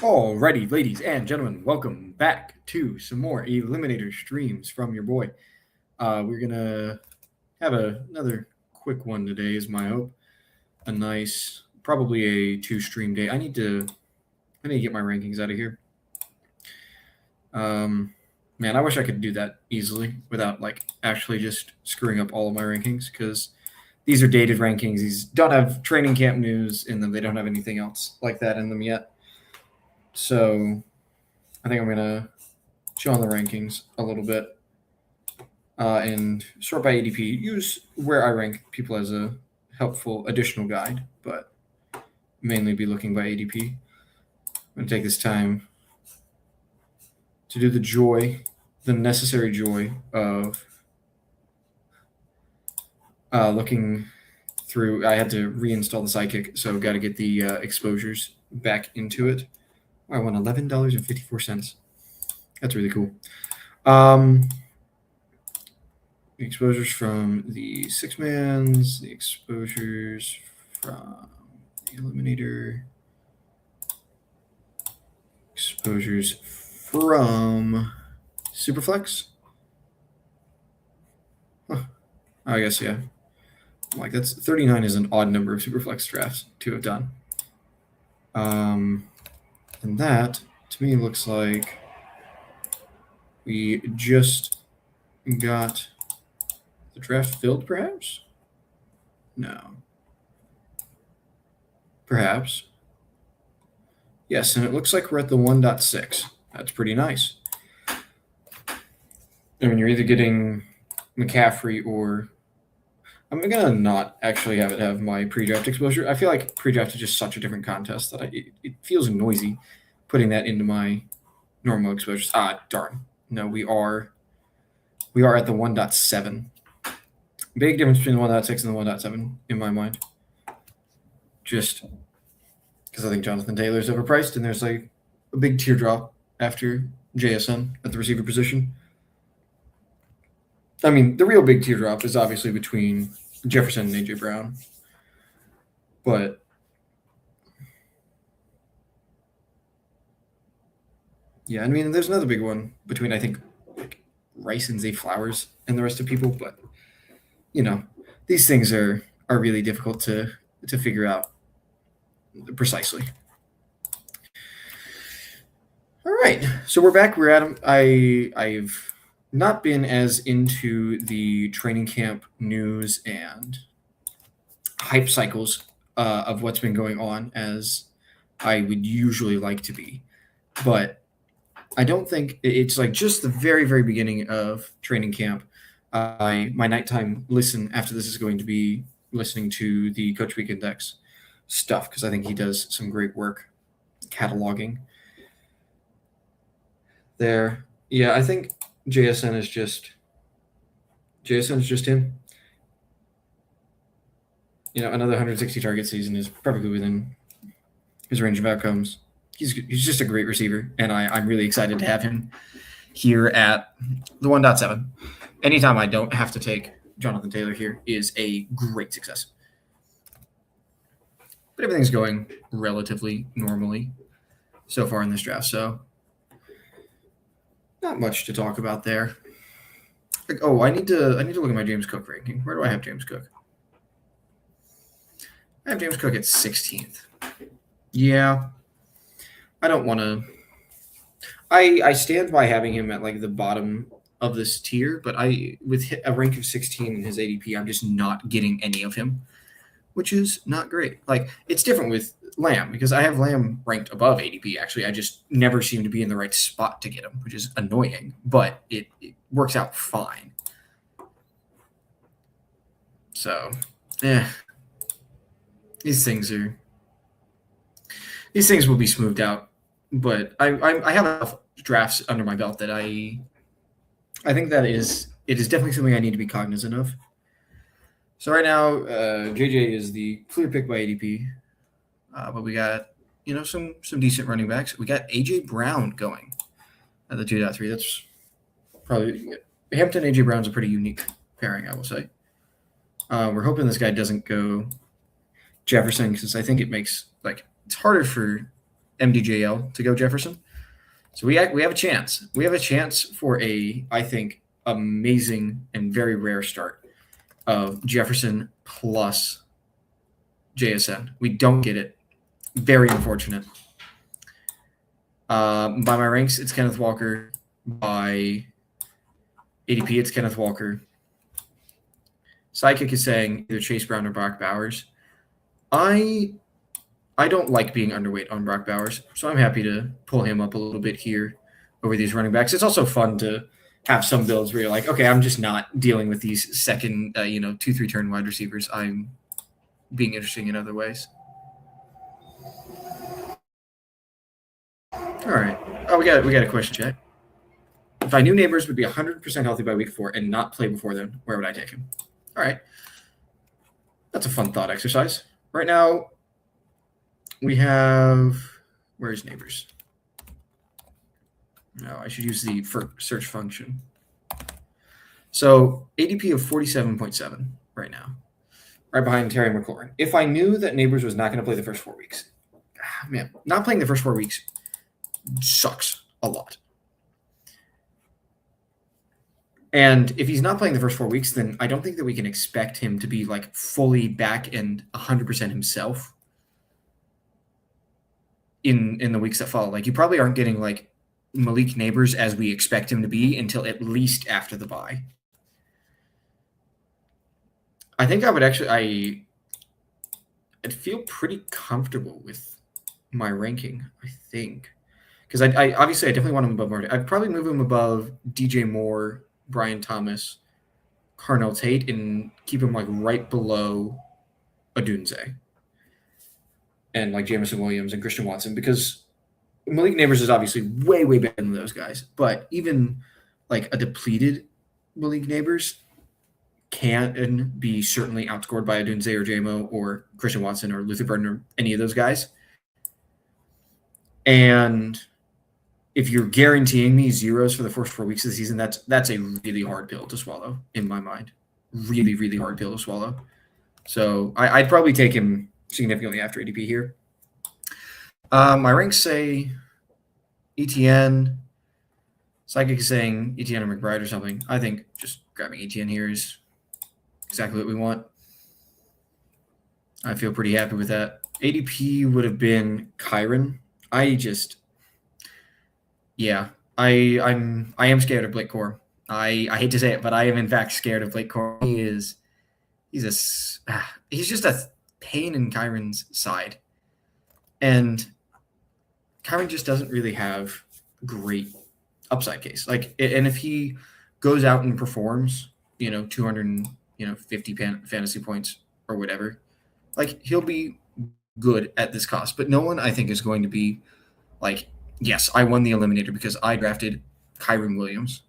Alrighty, ladies and gentlemen, welcome back to some more Eliminator streams from your boy. We're gonna have another quick one today, is my hope. A nice, probably a 2-stream day. I need to get my rankings out of here. Man, I wish I could do that easily without actually just screwing up all of my rankings, because these are dated rankings. These don't have training camp news in them. They don't have anything else like that in them yet. So I think I'm going to show on the rankings a little bit and sort by ADP. Use where I rank people as a helpful additional guide, but mainly be looking by ADP. I'm going to take this time to do the necessary joy of looking through. I had to reinstall the Sidekick, so got to get the exposures back into it. I won $11.54. That's really cool. The exposures from the 6-mans, the exposures from the Eliminator, exposures from Superflex. Huh. I guess, yeah. That's 39 is an odd number of Superflex drafts to have done. And that, to me, looks like we just got the draft filled, perhaps? No. Perhaps. Yes, and it looks like we're at the 1.6. That's pretty nice. I mean, you're either getting McCaffrey or... I'm going to not actually have it have my pre-draft exposure. I feel like pre-draft is just such a different contest that it feels noisy putting that into my normal exposures. Darn. No, we are at the 1.7. Big difference between the 1.6 and the 1.7 in my mind. Just because I think Jonathan Taylor's overpriced, and there's a big teardrop after JSN at the receiver position. I mean, the real big teardrop is obviously between Jefferson and A.J. Brown. But yeah, I mean, there's another big one between, I think, Rice and Zay Flowers and the rest of people. But, these things are really difficult to figure out precisely. All right, so we're back. We're at them. I've not been as into the training camp news and hype cycles of what's been going on as I would usually like to be. But I don't think it's just the very, very beginning of training camp. My nighttime listen after this is going to be listening to the Coach Week Index stuff, because I think he does some great work cataloging there. Yeah, I think JSN is just him. Another 160 target season is perfectly within his range of outcomes. He's just a great receiver, and I'm really excited to have him here at the 1.7. Anytime I don't have to take Jonathan Taylor here is a great success. But everything's going relatively normally so far in this draft, so not much to talk about there. I need to look at my James Cook ranking. Where do I have James Cook? I have James Cook at 16th. Yeah. I don't want to. I stand by having him at the bottom of this tier, but with a rank of 16 in his ADP, I'm just not getting any of him, which is not great. It's different with Lamb, because I have Lamb ranked above ADP. Actually, I just never seem to be in the right spot to get him, which is annoying, but it works out fine. So, these things will be smoothed out. But I have enough drafts under my belt that I think that it is definitely something I need to be cognizant of. So right now, JJ is the clear pick by ADP, but we got some decent running backs. We got AJ Brown going at the 2.3. That's probably Hampton. AJ Brown's a pretty unique pairing, I will say. We're hoping this guy doesn't go Jefferson, because I think it makes it's harder for MDJL to go Jefferson. So we have a chance. We have a chance for a, I think, amazing and very rare start of Jefferson plus JSN. We don't get it. Very unfortunate. By my ranks, it's Kenneth Walker. By ADP, it's Kenneth Walker. Sidekick is saying either Chase Brown or Brock Bowers. I don't like being underweight on Brock Bowers, so I'm happy to pull him up a little bit here over these running backs. It's also fun to have some builds where you're like, okay, I'm just not dealing with these second, 2-3 turn wide receivers. I'm being interesting in other ways. All right. Oh, we got a question, chat. If I knew Neighbors would be 100% healthy by week 4 and not play before then, where would I take him? All right. That's a fun thought exercise. Right now, we have – where's Neighbors? No, I should use the search function. So ADP of 47.7 right now, right behind Terry McLaurin. If I knew that Neighbors was not going to play the first 4 weeks, man, not playing the first 4 weeks sucks a lot. And if he's not playing the first 4 weeks, then I don't think that we can expect him to be like fully back and 100% himself in the weeks that follow. Like you probably aren't getting like Malik Neighbors as we expect him to be until at least after the bye. I think I would actually I'd feel pretty comfortable with my ranking, I think. Because I obviously I definitely want him above Marty. I'd probably move him above DJ Moore, Brian Thomas, Carnell Tate, and keep him like right below Odunze and like Jameson Williams and Christian Watson, because Malik Neighbors is obviously way, way better than those guys. But even like a depleted Malik Neighbors can be certainly outscored by Odunze or JMO or Christian Watson or Luther Burden or any of those guys. And if you're guaranteeing me zeros for the first 4 weeks of the season, that's a really hard pill to swallow in my mind. Really, really hard pill to swallow. So I'd probably take him significantly after ADP here. My ranks say ETN. Psychic is saying ETN or McBride or something. I think just grabbing ETN here is exactly what we want. I feel pretty happy with that. ADP would have been Kyron. I am scared of Blake Corum. I hate to say it, but I am in fact scared of Blake Corum. He's just a pain in Kyron's side. And Kyron just doesn't really have great upside case. Like, and if he goes out and performs, 250 fantasy points or whatever, like he'll be good at this cost. But no one, I think, is going to be like, yes, I won the Eliminator because I drafted Kyron Williams.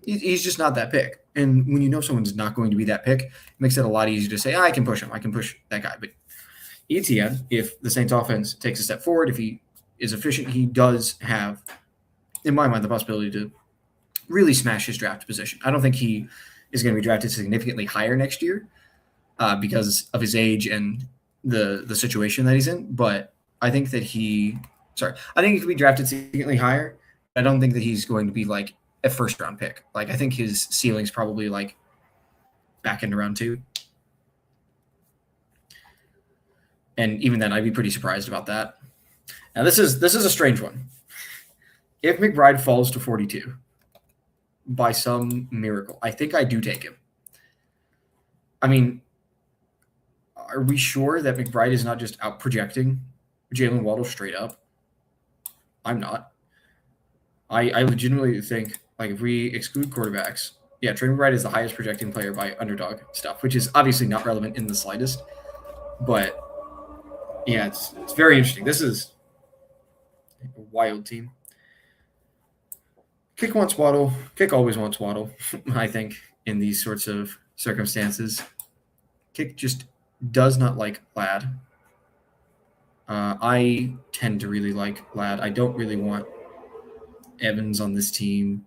He's just not that pick. And when you know someone's not going to be that pick, it makes it a lot easier to say, I can push him. I can push that guy. But ETN, if the Saints offense takes a step forward, if he is efficient, he does have, in my mind, the possibility to really smash his draft position. I don't think he is going to be drafted significantly higher next year because of his age and the situation that he's in. But I think that he could be drafted significantly higher. I don't think that he's going to be like a first-round pick. Like, I think his ceiling's probably like back into round 2. And even then, I'd be pretty surprised about that. Now, this is a strange one. If McBride falls to 42 by some miracle, I think I do take him. I mean, are we sure that McBride is not just out projecting Jalen Waddle straight up? I'm not. I legitimately think, like, if we exclude quarterbacks, Trey McBride is the highest projecting player by underdog stuff, which is obviously not relevant in the slightest. But yeah, it's very interesting. This is a wild team. Kick wants Waddle. Kick always wants Waddle, I think, in these sorts of circumstances. Kick just does not like Ladd. I tend to really like Ladd. I don't really want Evans on this team.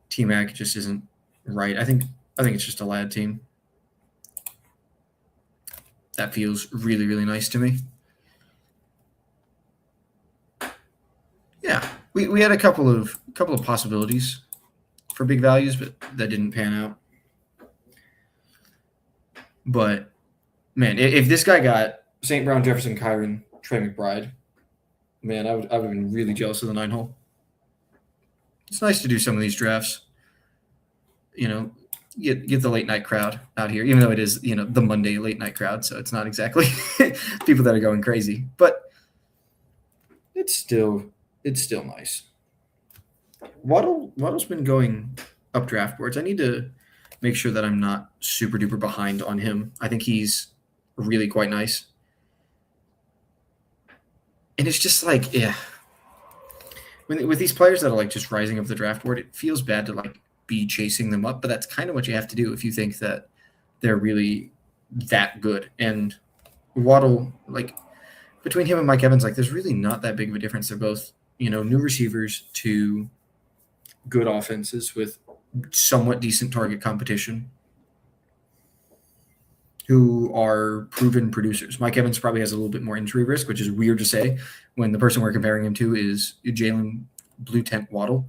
T-Mac just isn't right. I think it's just a Ladd team. That feels really, really nice to me. We had a couple of possibilities for big values, but that didn't pan out. But man, if this guy got St. Brown, Jefferson, Kyron, Trey McBride, man, I would have been really jealous of the 9-hole. It's nice to do some of these drafts. You know, get the late night crowd out here, even though it is, you know, the Monday late night crowd, so it's not exactly people that are going crazy, but it's still nice. Waddle's been going up draft boards. I need to make sure that I'm not super duper behind on him. I think he's really quite nice. And it's just like, yeah. With these players that are like just rising up the draft board, it feels bad to like be chasing them up, but that's kind of what you have to do if you think that they're really that good. And Waddle, like between him and Mike Evans, like there's really not that big of a difference. They're both, you know, new receivers to good offenses with somewhat decent target competition who are proven producers. Mike Evans probably has a little bit more injury risk, which is weird to say when the person we're comparing him to is Jalen Blue Tent Waddle.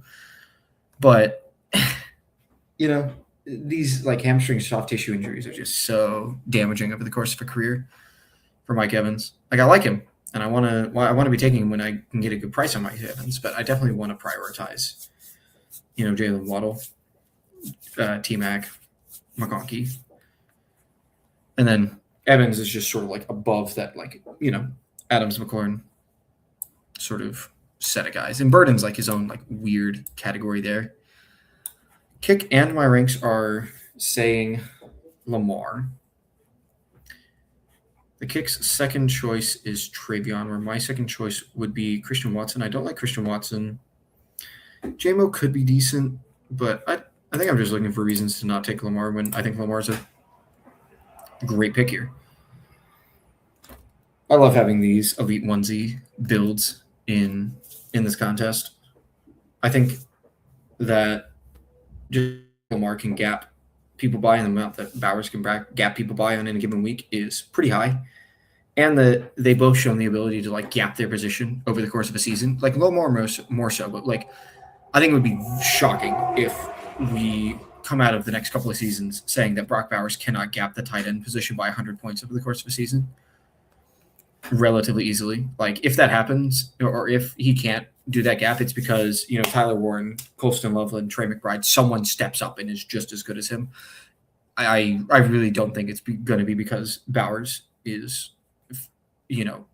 But, you know, these like hamstring soft tissue injuries are just so damaging over the course of a career for Mike Evans. Like I like him and I want to be taking him when I can get a good price on Mike Evans, but I definitely want to prioritize, you know, Jalen Waddle, T-Mac, McConkey. And then Evans is just sort of like above that, like, you know, Adams, McLaurin sort of set of guys. And Burden's like his own like weird category there. Kick and my ranks are saying Lamar. The Kick's second choice is Travion, where my second choice would be Christian Watson. I don't like Christian Watson. JMO could be decent, but I think I'm just looking for reasons to not take Lamar when I think Lamar's a great pick here. I love having these Elite onesie builds in this contest. I think that just Lamar can gap people by, and the amount that Bowers can gap people by on any given week is pretty high. And that they both shown the ability to like gap their position over the course of a season. Like Lamar more so, but like I think it would be shocking if we come out of the next couple of seasons saying that Brock Bowers cannot gap the tight end position by 100 points over the course of a season relatively easily. Like if that happens, or if he can't do that gap, it's because, you know, Tyler Warren, Colston Loveland, Trey McBride, someone steps up and is just as good as him. I really don't think it's going to be because Bowers is, you know,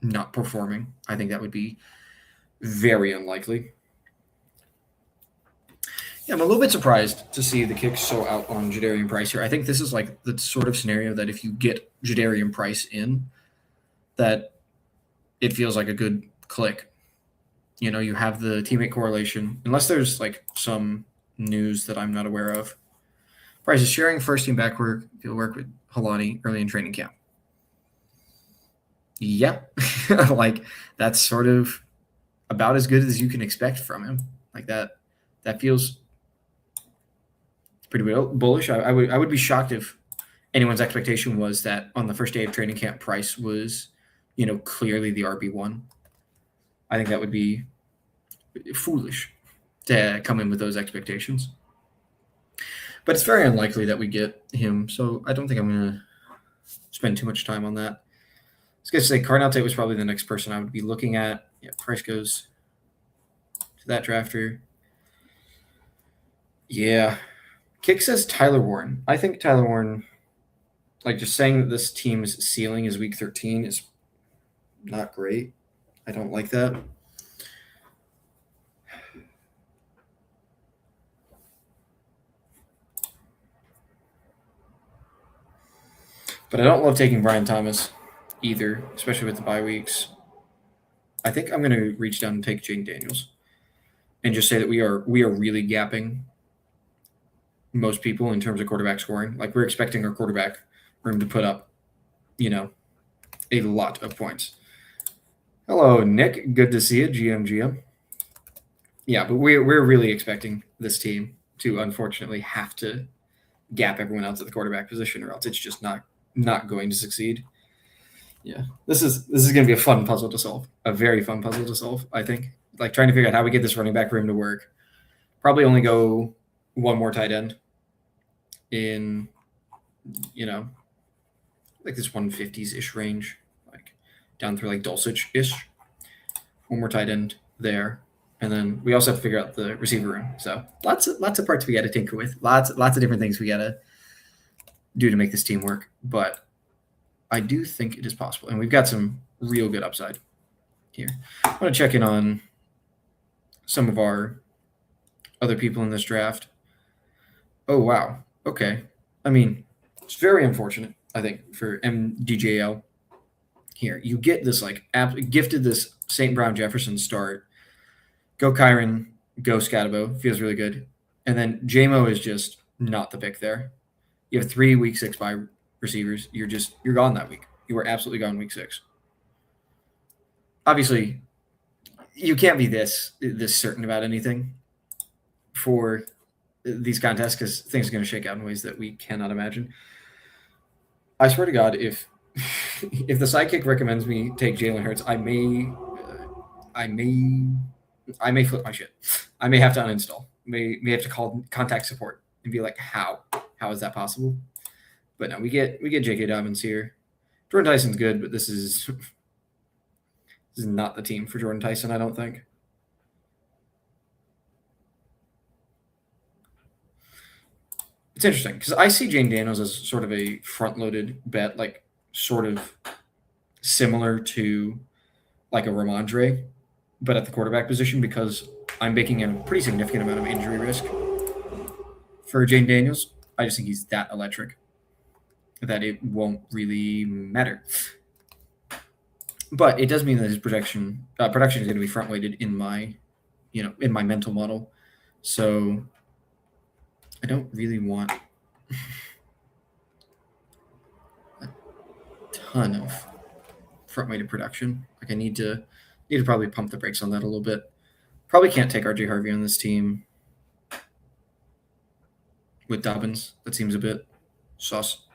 not performing. I think that would be very unlikely. Yeah, I'm a little bit surprised to see the Kicks so out on Jadarian Price here. I think this is like the sort of scenario that if you get Jadarian Price in, that it feels like a good click. You know, you have the teammate correlation, unless there's like some news that I'm not aware of. Price is sharing first team backwork. He'll work with Halani early in training camp. Yep. Like that's sort of about as good as you can expect from him. Like that feels pretty bullish. I would be shocked if anyone's expectation was that on the first day of training camp, Price was, you know, clearly the RB1. I think that would be foolish to come in with those expectations. But it's very unlikely that we get him, so I don't think I'm going to spend too much time on that. I was going to say Carnell Tate was probably the next person I would be looking at. Yeah, Price goes to that drafter. Yeah. Kick says Tyler Warren. I think Tyler Warren, like just saying that this team's ceiling is week 13 is not great. I don't like that. But I don't love taking Brian Thomas either, especially with the bye weeks. I think I'm going to reach down and take Jaden Daniels and just say that we are really gapping most people in terms of quarterback scoring. Like we're expecting our quarterback room to put up, you know, a lot of points. Hello, Nick. Good to see you, GM. Yeah, but we're really expecting this team to unfortunately have to gap everyone else at the quarterback position, or else it's just not going to succeed. Yeah, this is going to be a fun puzzle to solve, a very fun puzzle to solve, I think. like trying to figure out how we get this running back room to work. Probably only go one more tight end in, like this 150s-ish range, like down through like Dulcich-ish. One more tight end there. And then we also have to figure out the receiver room. So lots of parts we got to tinker with. Lots of different things we got to do to make this team work. But I do think it is possible. And we've got some real good upside here. I want to check in on some of our other people in this draft. Oh, wow. Okay. I mean, it's very unfortunate, I think, for MDJL here. You get this, like, gifted this St. Brown Jefferson start. Go Kyron, go Scatabo. Feels really good. And then JMO is just not the pick there. You have 3 week 6 bye receivers. You're gone that week. You were absolutely gone week 6. Obviously, you can't be this certain about anything for these contests because things are going to shake out in ways that we cannot imagine. I swear to God, if the sidekick recommends me take Jalen Hurts, I may flip my shit. I may have to uninstall. May have to call contact support and be like, how is that possible? But no, we get J.K. Dobbins here. Jordan Tyson's good, but this is not the team for Jordan Tyson, I don't think. It's interesting because I see Jane Daniels as sort of a front-loaded bet, like sort of similar to like a Ramondre, but at the quarterback position because I'm baking in a pretty significant amount of injury risk for Jane Daniels. I just think he's that electric that it won't really matter. But it does mean that his production is going to be front-weighted in my mental model. So I don't really want a ton of front-weighted production. Like I need to probably pump the brakes on that a little bit. Probably can't take RJ Harvey on this team with Dobbins. That seems a bit sus.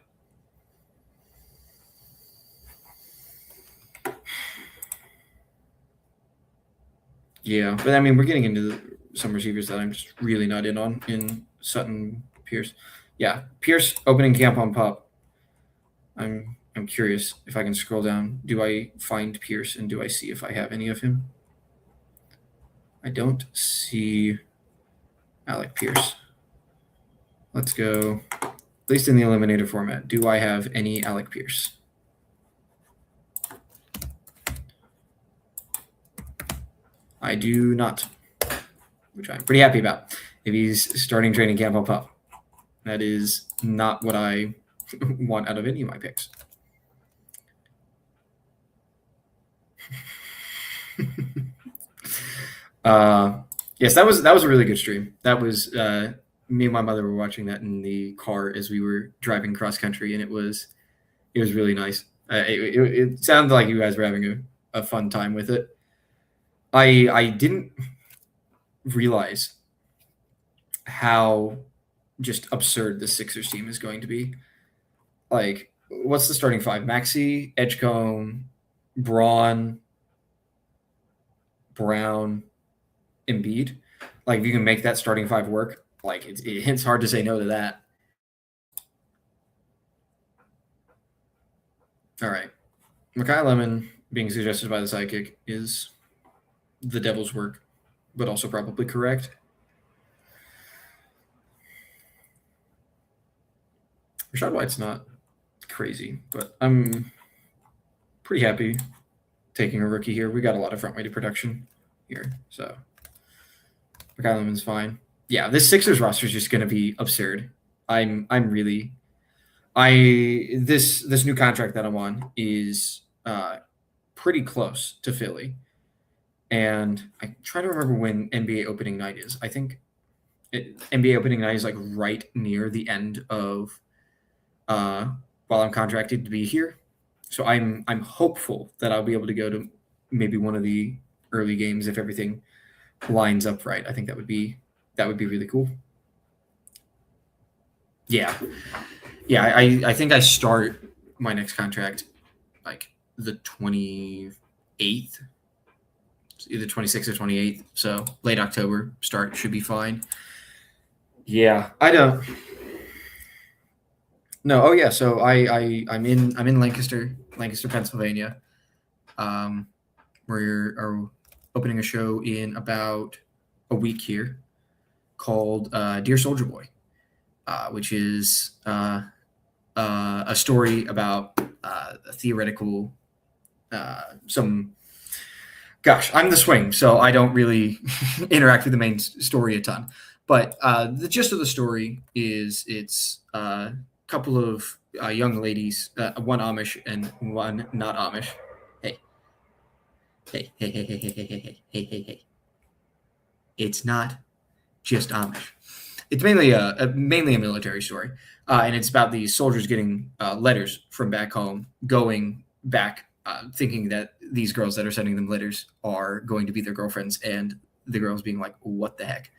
Yeah, but I mean, we're getting into some receivers that I'm just really not in on in Sutton, Pierce. Yeah, Pierce opening camp on PUP. I'm curious if I can scroll down. Do I find Pierce and do I see if I have any of him? I don't see Alec Pierce. Let's go, at least in the Eliminator format. Do I have any Alec Pierce? I do not, which I'm pretty happy about. If he's starting training camp on PUP, that is not what I want out of any of my picks. Yes, that was a really good stream. That was me and my mother were watching that in the car as we were driving cross country, and it was really nice. It sounded like you guys were having a fun time with it. I didn't realize how just absurd the Sixers team is going to be. Like, what's the starting five? Maxey, Edgecombe, Braun, Brown, Embiid. Like, if you can make that starting five work, like it's hard to say no to that. All right. Makai Lemon being suggested by the sidekick is the devil's work, but also probably correct. Rashad White's not crazy, but I'm pretty happy taking a rookie here. We got a lot of front-weighted production here, so Makai Lemon's fine. Yeah, this Sixers roster is just going to be absurd. This new contract that I'm on is pretty close to Philly. And I'm trying to remember when NBA opening night is. I think NBA opening night is like right near the end of while I'm contracted to be here. So I'm hopeful that I'll be able to go to maybe one of the early games if everything lines up right. I think that would be really cool. Yeah. I think I start my next contract like the 28th. It's either 26th or 28th. So late October start should be fine. Yeah, I don't. No, oh yeah. So I'm in Lancaster, Pennsylvania. We're opening a show in about a week here called Dear Soldier Boy, which is a story about a theoretical some. Gosh, I'm the swing, so I don't really interact with the main story a ton. But the gist of the story is it's a couple of young ladies, one Amish and one not Amish. Hey, hey. It's not just Amish. It's mainly a military story, and it's about these soldiers getting letters from back home, going back, thinking that these girls that are sending them letters are going to be their girlfriends, and the girls being like, "What the heck?"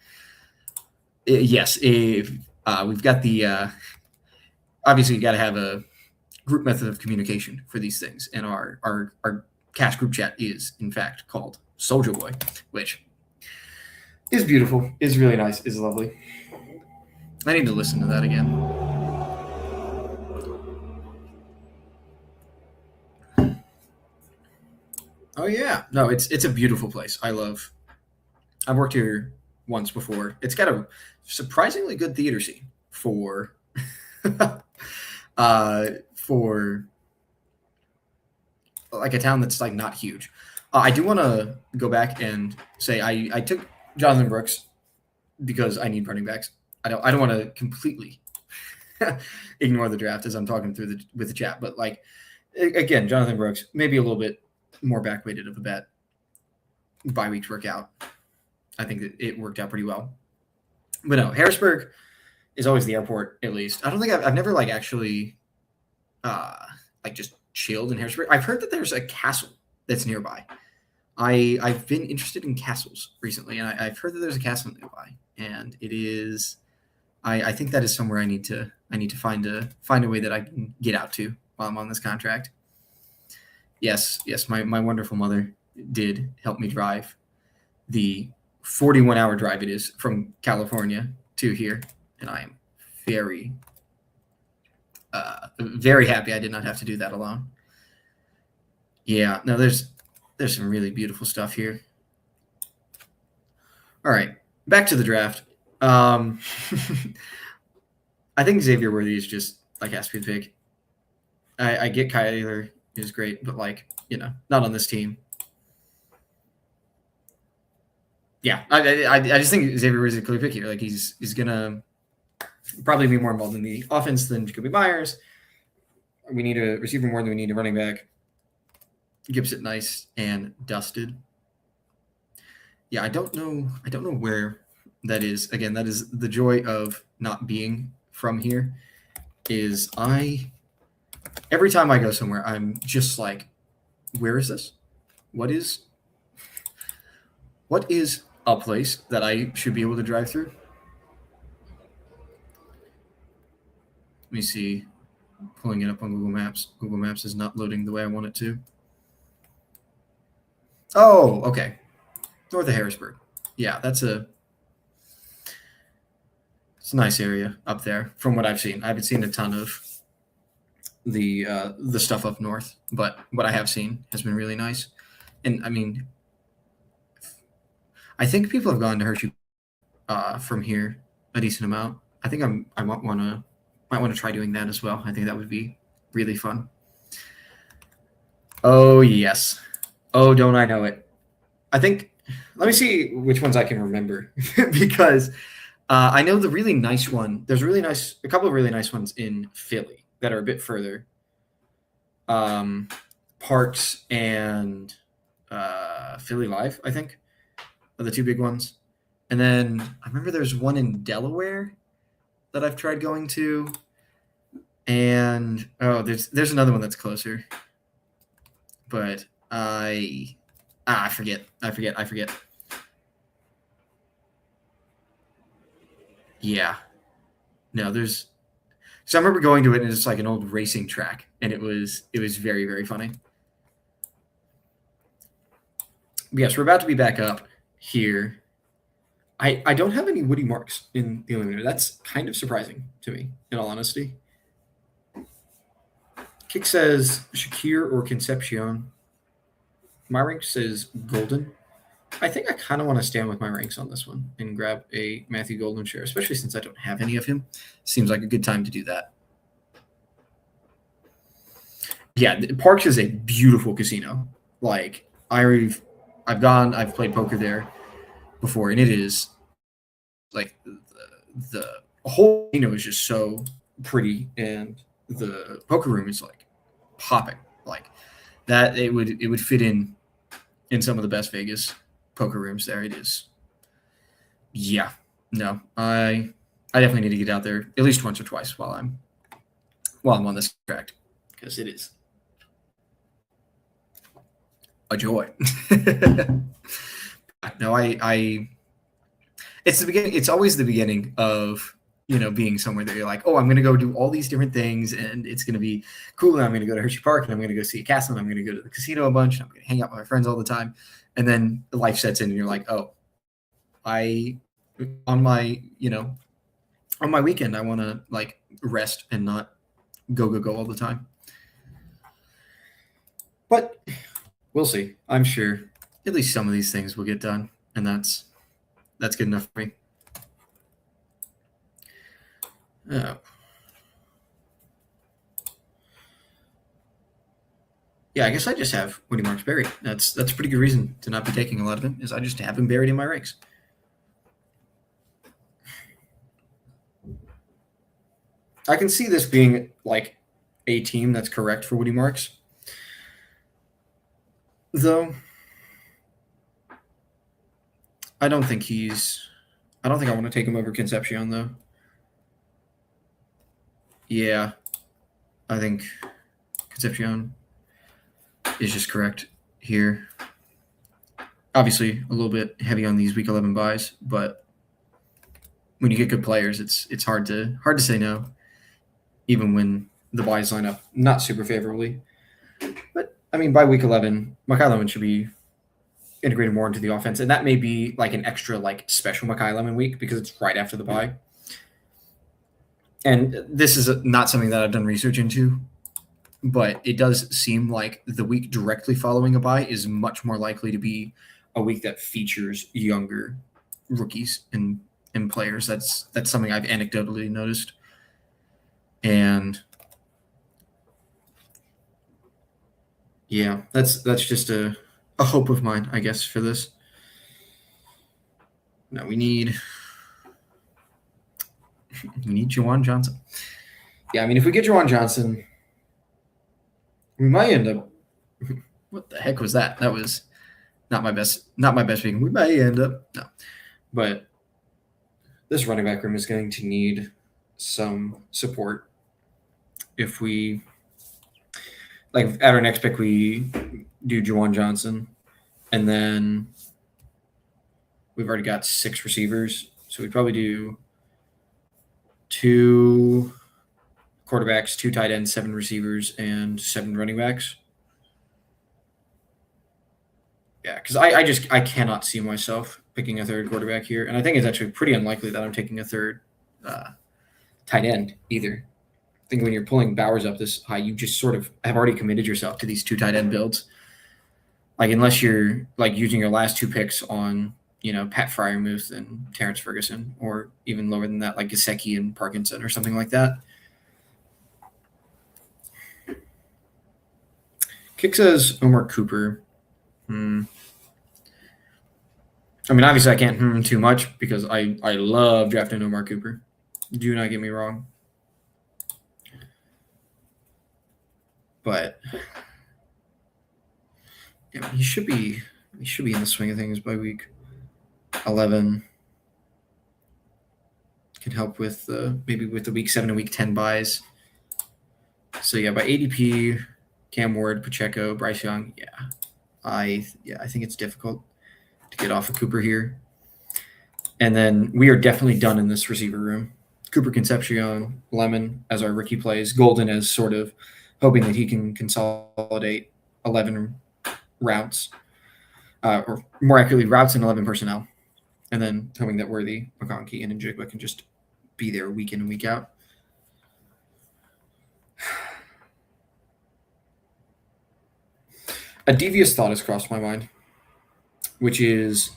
Yes, we've got the obviously you got to have a group method of communication for these things, and our cast group chat is in fact called Soldier Boy, which is beautiful, is really nice, is lovely. I need to listen to that again. Oh yeah, no, it's a beautiful place. I've worked here once before. It's got a surprisingly good theater scene for for like a town that's like not huge. I do want to go back and say I took Jonathan Brooks because I need running backs. I don't want to completely ignore the draft as I'm talking through with the chat, but like again, Jonathan Brooks maybe a little bit more back-weighted of a bet. Bye weeks work out. I think that it worked out pretty well. But no, Harrisburg is always the airport. At least I don't think I've never like actually like just chilled in Harrisburg. I've heard that there's a castle that's nearby. I've been interested in castles recently, and I've heard that there's a castle nearby, and it is. I think that is somewhere I need to find a way that I can get out to while I'm on this contract. Yes, my wonderful mother did help me drive the 41-hour drive it is from California to here, and I am very, very happy I did not have to do that alone. Yeah, no, there's some really beautiful stuff here. All right, back to the draft. I think Xavier Worthy is just like has to be the pick. I get Kyler is great, but like not on this team. Yeah, I just think Xavier Worthy is a clear pick here. Like he's gonna probably be more involved in the offense than Jacoby Myers. We need a receiver more than we need a running back. Gibbs it nice and dusted. Yeah, I don't know where that is. Again, that is the joy of not being from here. Is every time I go somewhere, I'm just like, where is this? What is a place that I should be able to drive through? Let me see. Pulling it up on Google Maps. Google Maps is not loading the way I want it to. Oh, okay. North of Harrisburg. Yeah, it's a nice area up there from what I've seen. I haven't seen a ton of the stuff up north, but what I have seen has been really nice. And I mean, I think people have gone to Hershey from here a decent amount. I think I might want to try doing that as well. I think that would be really fun. Oh yes. Oh, don't I know it? I think. Let me see which ones I can remember because I know the really nice one. There's a couple of really nice ones in Philly that are a bit further. Parks and Philly Live, I think, are the two big ones. And then I remember there's one in Delaware that I've tried going to. And there's another one that's closer. But I forget. Yeah. No, so I remember going to it and it's like an old racing track and it was very, very funny. Yes, we're about to be back up here. I don't have any Woody marks in the Eliminator. That's kind of surprising to me, in all honesty. Kick says Shakir or Concepcion. My rank says Golden. I think I kind of want to stand with my ranks on this one and grab a Matthew Golden share, especially since I don't have any of him. Seems like a good time to do that. Yeah, Parks is a beautiful casino. Like I've played poker there before, and it is like the whole casino is just so pretty, and the poker room is like popping. Like that, it would fit in some of the best Vegas poker rooms there. It is. Yeah, no, I definitely need to get out there at least once or twice while I'm on this track, because it is a joy. No, it's the beginning. It's always the beginning of being somewhere that you're like, oh, I'm going to go do all these different things, and it's going to be cool. And I'm going to go to Hershey Park, and I'm going to go see a castle, and I'm going to go to the casino a bunch, and I'm going to hang out with my friends all the time. And then life sets in, and you're like, oh, on my weekend, I want to like rest and not go all the time. But we'll see. I'm sure at least some of these things will get done, and that's good enough for me. Oh. Yeah, I guess I just have Woody Marks buried. That's a pretty good reason to not be taking a lot of him, is I just have him buried in my ranks. I can see this being like a team that's correct for Woody Marks, though. I don't think I want to take him over Concepcion, though. Yeah, I think Concepcion is just correct here. Obviously, a little bit heavy on these week 11 buys, but when you get good players, it's hard to say no, even when the buys line up not super favorably. But I mean, by week 11, Makai Lemon should be integrated more into the offense, and that may be like an extra like special Makai Lemon week because it's right after the bye. And this is not something that I've done research into, but it does seem like the week directly following a bye is much more likely to be a week that features younger rookies and players. That's something I've anecdotally noticed. And yeah, that's just a hope of mine, I guess, for this. No, we need Juwan Johnson. Yeah, I mean, if we get Juwan Johnson, we might end up. What the heck was that? That was not my best speaking. We might end up but this running back room is going to need some support. If we at our next pick, we do Juwan Johnson, and then we've already got 6 receivers, so we'd probably do 2 quarterbacks, 2 tight ends, 7 receivers, and 7 running backs. Yeah, because I cannot see myself picking a 3rd quarterback here, and I think it's actually pretty unlikely that I'm taking a 3rd tight end either. I think when you're pulling Bowers up this high, you just sort of have already committed yourself to these 2 tight end builds. Like unless you're like using your last 2 picks on Pat Fryermuth and Terrence Ferguson, or even lower than that, like Gesicki and Parkinson or something like that. Kick says Omar Cooper. I mean, obviously I can't too much because I love drafting Omar Cooper. Do not get me wrong. But yeah, he should be in the swing of things by week 11. Can help with maybe with the week 7 and week 10 buys. So yeah, by ADP, Cam Ward, Pacheco, Bryce Young, I think it's difficult to get off of Cooper here. And then we are definitely done in this receiver room. Cooper, Concepcion, Lemon as our rookie plays, Golden as sort of hoping that he can consolidate 11 routes. or more accurately, routes in 11 personnel, and then hoping that Worthy, McConkey, and Njigba can just be there week in and week out. A devious thought has crossed my mind, which is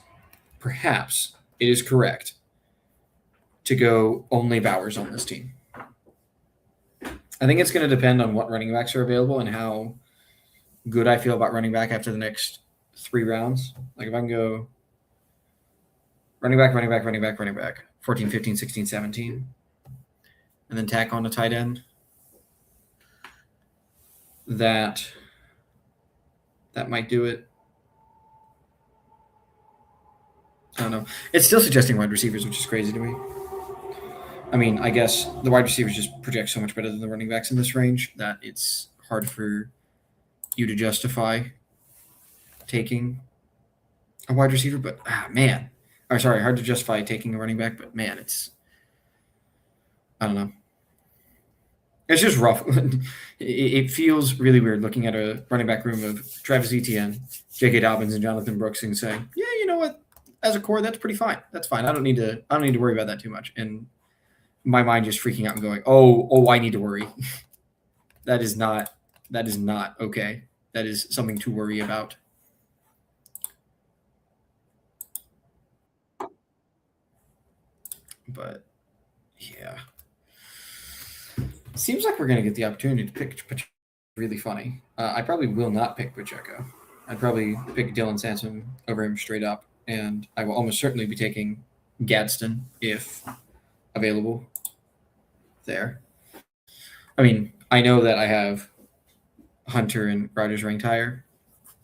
perhaps it is correct to go only Bowers on this team. I think it's going to depend on what running backs are available and how good I feel about running back after the next 3 rounds. Like if I can go running back, 14, 15, 16, 17, and then tack on a tight end, that might do it. I don't know. It's still suggesting wide receivers, which is crazy to me. I mean, I guess the wide receivers just project so much better than the running backs in this range that it's hard for you to justify taking a wide receiver. But, man. Or, sorry, hard to justify taking a running back. But, man, I don't know. It's just rough. It feels really weird looking at a running back room of Travis Etienne, J.K. Dobbins, and Jonathan Brooks and saying, yeah, you know what? As a core, that's pretty fine. That's fine. I don't need to worry about that too much. And my mind just freaking out and going, oh, I need to worry. That is not okay. That is something to worry about. But yeah. Seems like we're going to get the opportunity to pick Pacheco. Really funny. I probably will not pick Pacheco. I'd probably pick Dylan Sampson over him straight up, and I will almost certainly be taking Gadsden if available there. I mean, I know that I have Hunter and Rogers ranked higher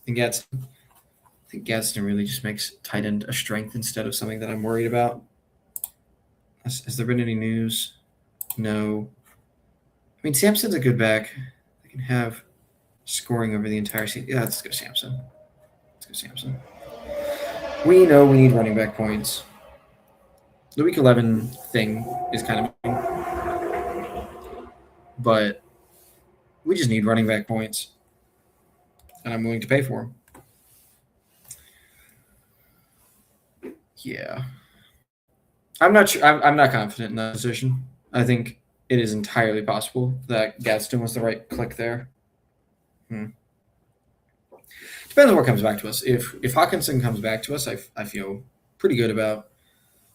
than Gadsden. I think Gadsden really just makes tight end a strength instead of something that I'm worried about. Has there been any news? No. I mean, Sampson's a good back. They can have scoring over the entire season. Yeah, let's go Sampson. We know we need running back points. The Week 11 thing is kind of, but we just need running back points, and I'm willing to pay for them. Yeah. I'm not sure. I'm not confident in that position. I think it is entirely possible that Gadsden was the right click there. Depends on what comes back to us. If Hawkinson comes back to us, I feel pretty good about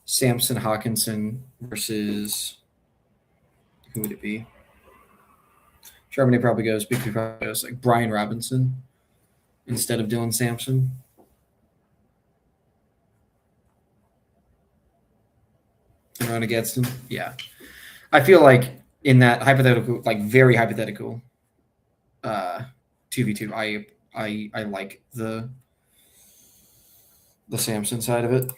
Sampson Hawkinson versus who would it be? Charbonnet probably goes. Bigby probably goes like Brian Robinson instead of Dylan Sampson. Around Gadsden, yeah. I feel like in that hypothetical, like very hypothetical, 2v2, I like the Sampson side of it.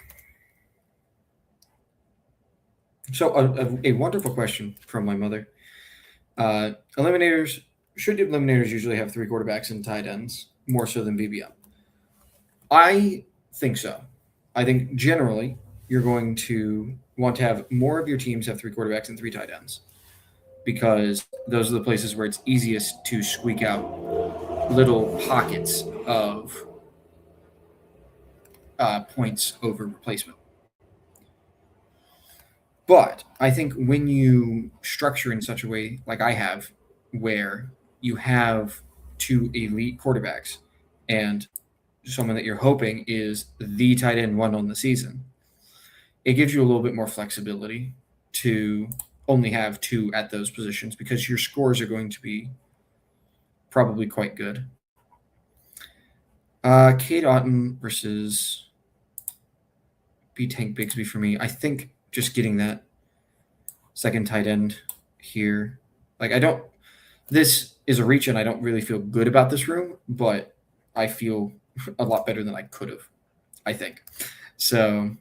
So a wonderful question from my mother. Eliminators, should eliminators usually have 3 quarterbacks and tight ends more so than BBM? I think so. I think generally you're going to want to have more of your teams have 3 quarterbacks and 3 tight ends because those are the places where it's easiest to squeak out little pockets of points over replacement. But I think when you structure in such a way like I have, where you have 2 elite quarterbacks and someone that you're hoping is the tight end 1 on the season, it gives you a little bit more flexibility to only have 2 at those positions because your scores are going to be probably quite good. Cade Otton versus B. Tank Bigsby for me. I think just getting that second tight end here. Like this is a reach and I don't really feel good about this room, but I feel a lot better than I could have, I think. So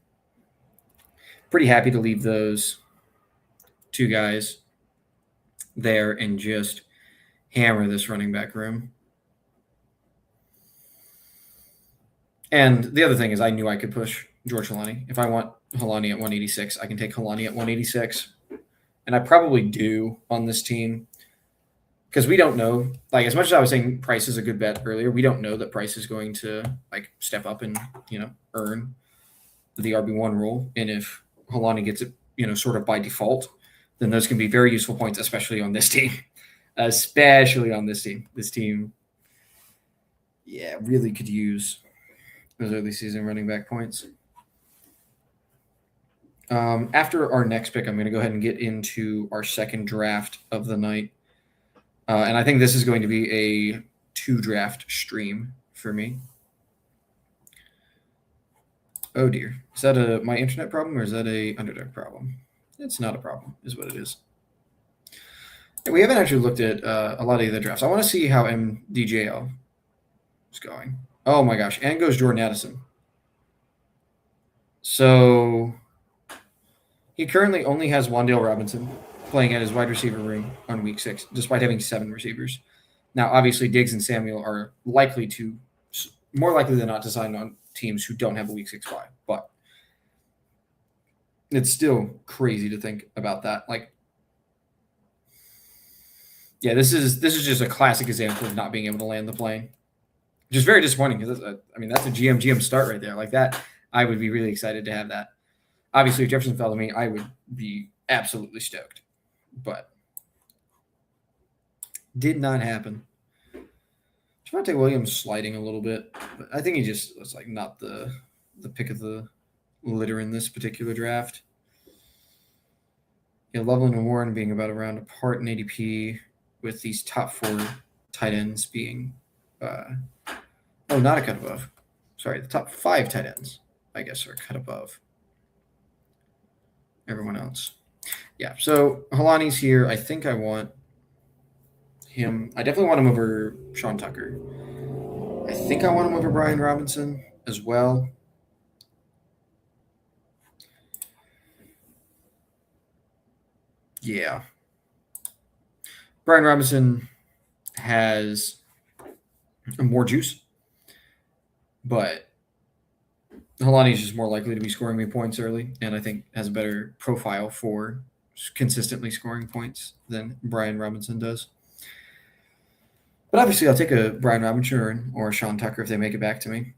pretty happy to leave those 2 guys there and just hammer this running back room. And the other thing is I knew I could push George Helani. If I want Helani at 186, I can take Helani at 186. And I probably do on this team. because we don't know. Like as much as I was saying, Price is a good bet earlier. We don't know that Price is going to like step up and earn the RB1 role. And if Helani gets it, sort of by default, then those can be very useful points, especially on this team. Especially on this team. This team, yeah, really could use those early season running back points. After our next pick, I'm going to go ahead and get into our second draft of the night. And I think this is going to be a 2-draft stream for me. Oh dear. Is that my internet problem or is that a Underdog problem? It's not a problem, is what it is. We haven't actually looked at a lot of the other drafts. I want to see how MDJL is going. Oh my gosh. And goes Jordan Addison. So he currently only has Wan'Dale Robinson playing at his wide receiver room on week 6, despite having 7 receivers. Now, obviously, Diggs and Samuel are more likely than not to sign on teams who don't have a week 6 bye. But it's still crazy to think about that. Like, yeah, this is just a classic example of not being able to land the plane. Just very disappointing because that's a GM start right there. Like that, I would be really excited to have that. Obviously, if Jefferson fell to me, I would be absolutely stoked. But did not happen. Javonte Williams sliding a little bit, but I think he just was like not the pick of the litter in this particular draft. Yeah, Loveland and Warren being about a round apart in ADP, with these top 4 tight ends being not a cut above. Sorry, the top 5 tight ends, I guess, are cut above everyone else. Yeah, so Helani's here. I think I want him. I definitely want him over Sean Tucker. I think I want him over Brian Robinson as well. Yeah. Brian Robinson has more juice, but Helani's just more likely to be scoring me points early, and I think has a better profile for consistently scoring points than Brian Robinson does. But obviously, I'll take a Brian Robinson or a Sean Tucker if they make it back to me.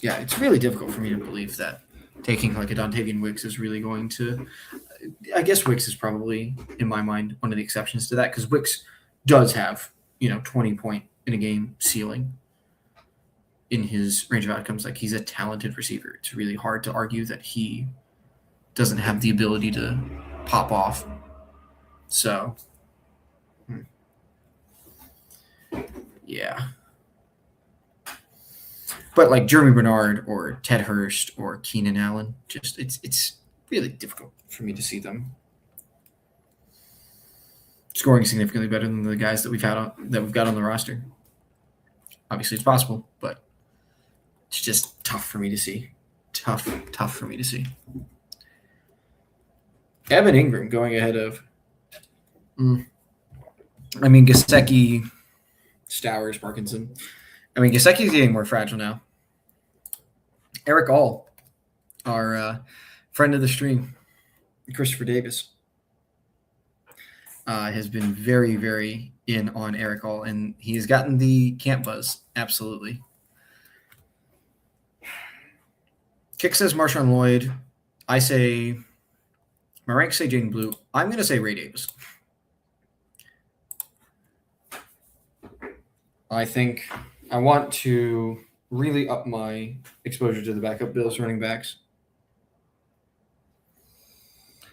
Yeah, it's really difficult for me to believe that taking like a Dontavian Wicks is really going to – I guess Wicks is probably, in my mind, one of the exceptions to that because Wicks does have, 20-point in a game ceiling in his range of outcomes. Like, he's a talented receiver. It's really hard to argue that he doesn't have the ability to pop off. So, yeah. But like Jeremy Bernard or Ted Hurst or Keenan Allen, just it's really difficult for me to see them scoring significantly better than the guys that we've got on the roster. Obviously, it's possible, but it's just tough for me to see. Tough for me to see. Evan Ingram going ahead of. Gesicki, Stowers, Parkinson. Gesicki's getting more fragile now. Eric All, our friend of the stream, Christopher Davis, has been very, very in on Eric All, and he has gotten the camp buzz. Absolutely. Kick says Marshawn Lloyd. I say, my ranks say Jaden Blue. I'm going to say Ray Davis. I think I want to really up my exposure to the backup Bills running backs.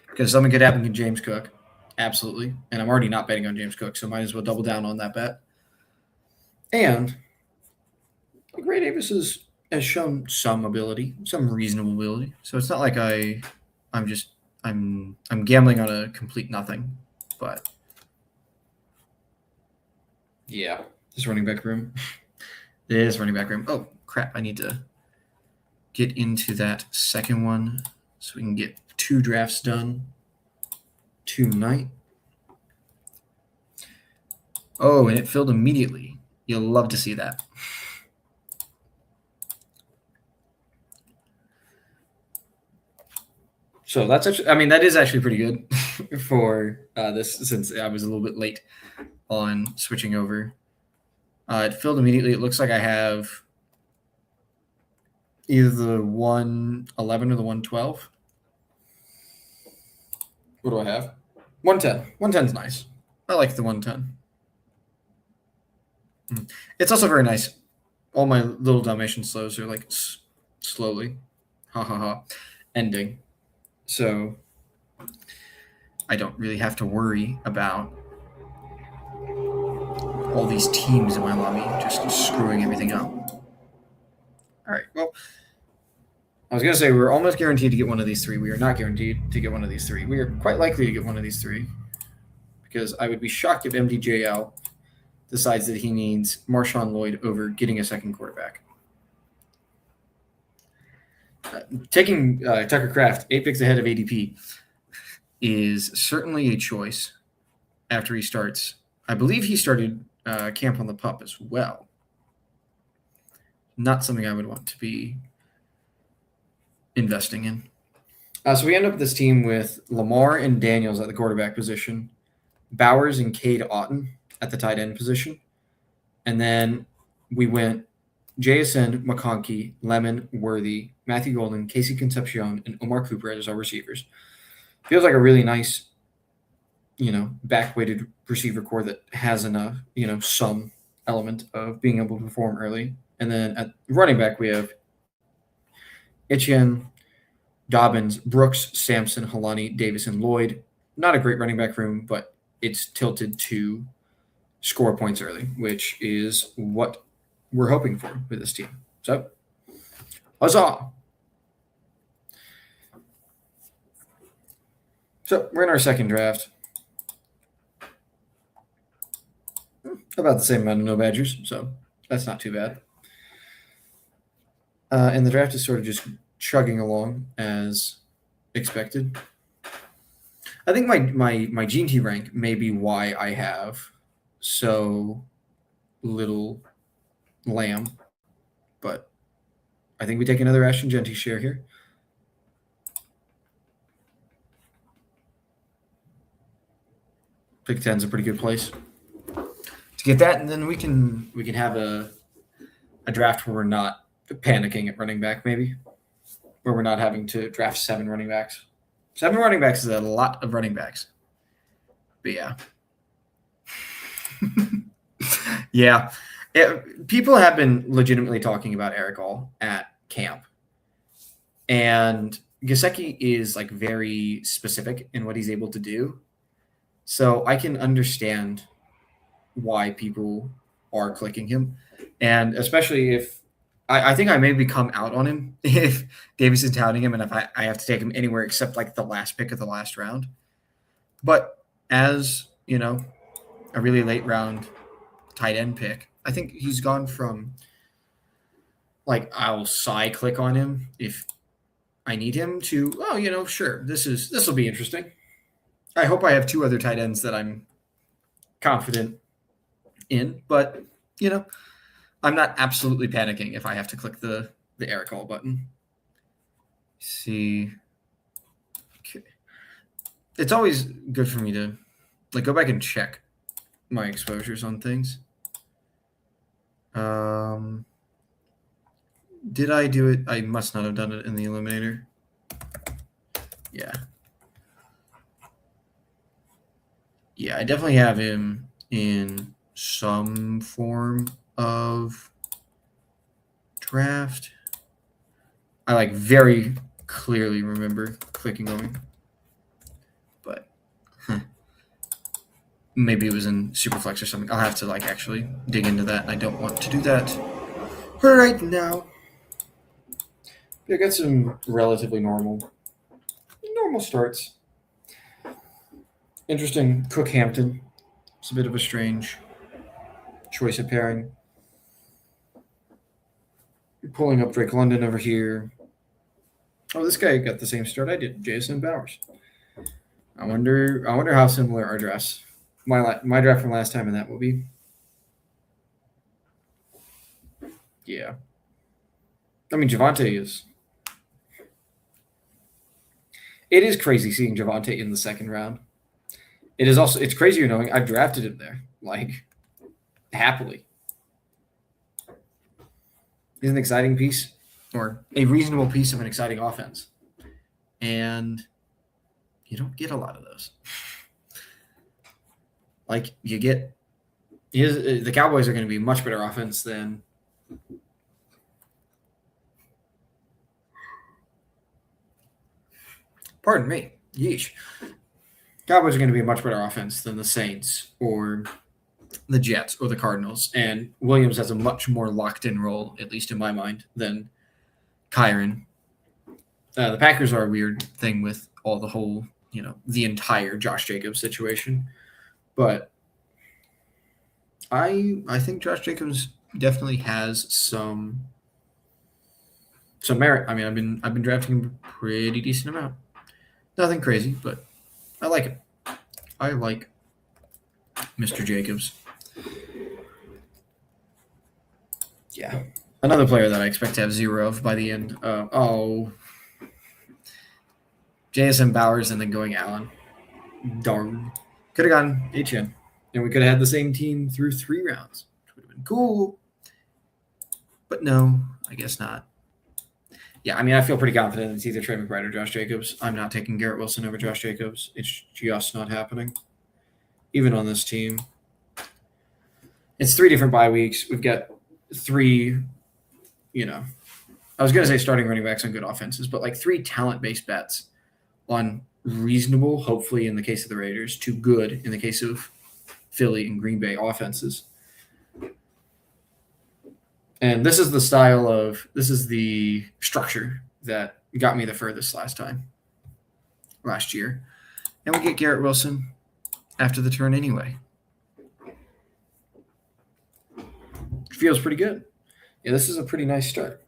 Because something could happen to James Cook. Absolutely. And I'm already not betting on James Cook, so might as well double down on that bet. And Ray Davis has shown some ability, some reasonable ability. So it's not like I'm gambling on a complete nothing. But yeah, this running back room. It is running back room. Oh, crap. I need to get into that second one so we can get 2 drafts done tonight. Oh, and it filled immediately. You'll love to see that. So that's actually, I mean, that is actually pretty good for this, since I was a little bit late on switching over. It filled immediately. It looks like I have either the 111 or the 112. What do I have? 110. 110's nice. I like the 110. It's also very nice. All my little Dalmatian slows are like slowly, ha ha ha, ending. So I don't really have to worry about all these teams in my lobby just screwing everything up. All right, well, I was going to say we're almost guaranteed to get one of these three. We are not guaranteed to get one of these three. We are quite likely to get one of these three, because I would be shocked if MDJL decides that he needs Marshawn Lloyd over getting a second quarterback. Taking Tucker Kraft 8 picks ahead of ADP is certainly a choice after he starts. I believe he started camp on the pup as well. Not something I would want to be investing in. So we end up with this team with Lamar and Daniels at the quarterback position, Bowers and Cade Otton at the tight end position, and then we went JSN, McConkey, Lemon, Worthy, Matthew Golden, Casey Concepcion, and Omar Cooper as our receivers. Feels like a really nice, back-weighted receiver core that has enough, some element of being able to perform early. And then at running back, we have Etienne, Dobbins, Brooks, Sampson, Halani, Davis, and Lloyd. Not a great running back room, but it's tilted to score points early, which is what we're hoping for with this team. So, huzzah! So, we're in our second draft. About the same amount of no Badgers, so that's not too bad. And the draft is sort of just chugging along as expected. I think my Gene T rank may be why I have so little Lamb, but I think we take another Ashton Genty share here. Pick 10's a pretty good place to get that, and then we can have a draft where we're not panicking at running back, maybe, where we're not having to draft 7 running backs. 7 running backs is a lot of running backs. But yeah. Yeah. People have been legitimately talking about Eric All at camp. And Gesicki is like very specific in what he's able to do. So I can understand why people are clicking him. And especially if I think I maybe come out on him if Davis is touting him and if I have to take him anywhere except like the last pick of the last round. But as, a really late round tight end pick, I think he's gone from like I'll click on him if I need him to, sure, this will be interesting. I hope I have 2 other tight ends that I'm confident in, but I'm not absolutely panicking if I have to click the Eric All button. See. Okay. It's always good for me to go back and check my exposures on things. Did I do it? I must not have done it in the Eliminator. Yeah. Yeah, I definitely have him in some form of draft. I very clearly remember clicking on him, but maybe it was in Superflex or something. I'll have to actually dig into that, and I don't want to do that right now. I got some relatively normal starts. Interesting, Cook Hampton. It's a bit of a strange choice of pairing. Pulling up Drake London over here. Oh, this guy got the same start I did, Jason Bowers. I wonder how similar our drafts, my draft from last time, and that will be. Yeah. I mean, Javonte is. It is crazy seeing Javonte in the second round. It's crazier knowing I've drafted him there, like, happily. He's an exciting piece, or a reasonable piece of an exciting offense. And you don't get a lot of those. Like, the Cowboys are going to be much better offense than pardon me. Yeesh. Cowboys are going to be a much better offense than the Saints or the Jets or the Cardinals. And Williams has a much more locked-in role, at least in my mind, than Kyron. The Packers are a weird thing with all the whole, the entire Josh Jacobs situation. But I think Josh Jacobs definitely has some merit. I mean, I've been drafting him a pretty decent amount. Nothing crazy, but I like it. I like Mr. Jacobs. Yeah. Another player that I expect to have 0 of by the end. JSN Bowers and then going Allen. Darn. Could have gone HN. And we could have had the same team through 3 rounds, which would have been cool. But no, I guess not. Yeah, I mean, I feel pretty confident it's either Trey McBride or Josh Jacobs. I'm not taking Garrett Wilson over Josh Jacobs. It's just not happening. Even on this team. It's 3 different bye weeks. We've got 3, I was going to say starting running backs on good offenses, but like 3 talent-based bets on reasonable, hopefully in the case of the Raiders, to good in the case of Philly and Green Bay offenses. And this is the structure that got me the furthest last year. And we get Garrett Wilson after the turn anyway. Feels pretty good. Yeah, this is a pretty nice start.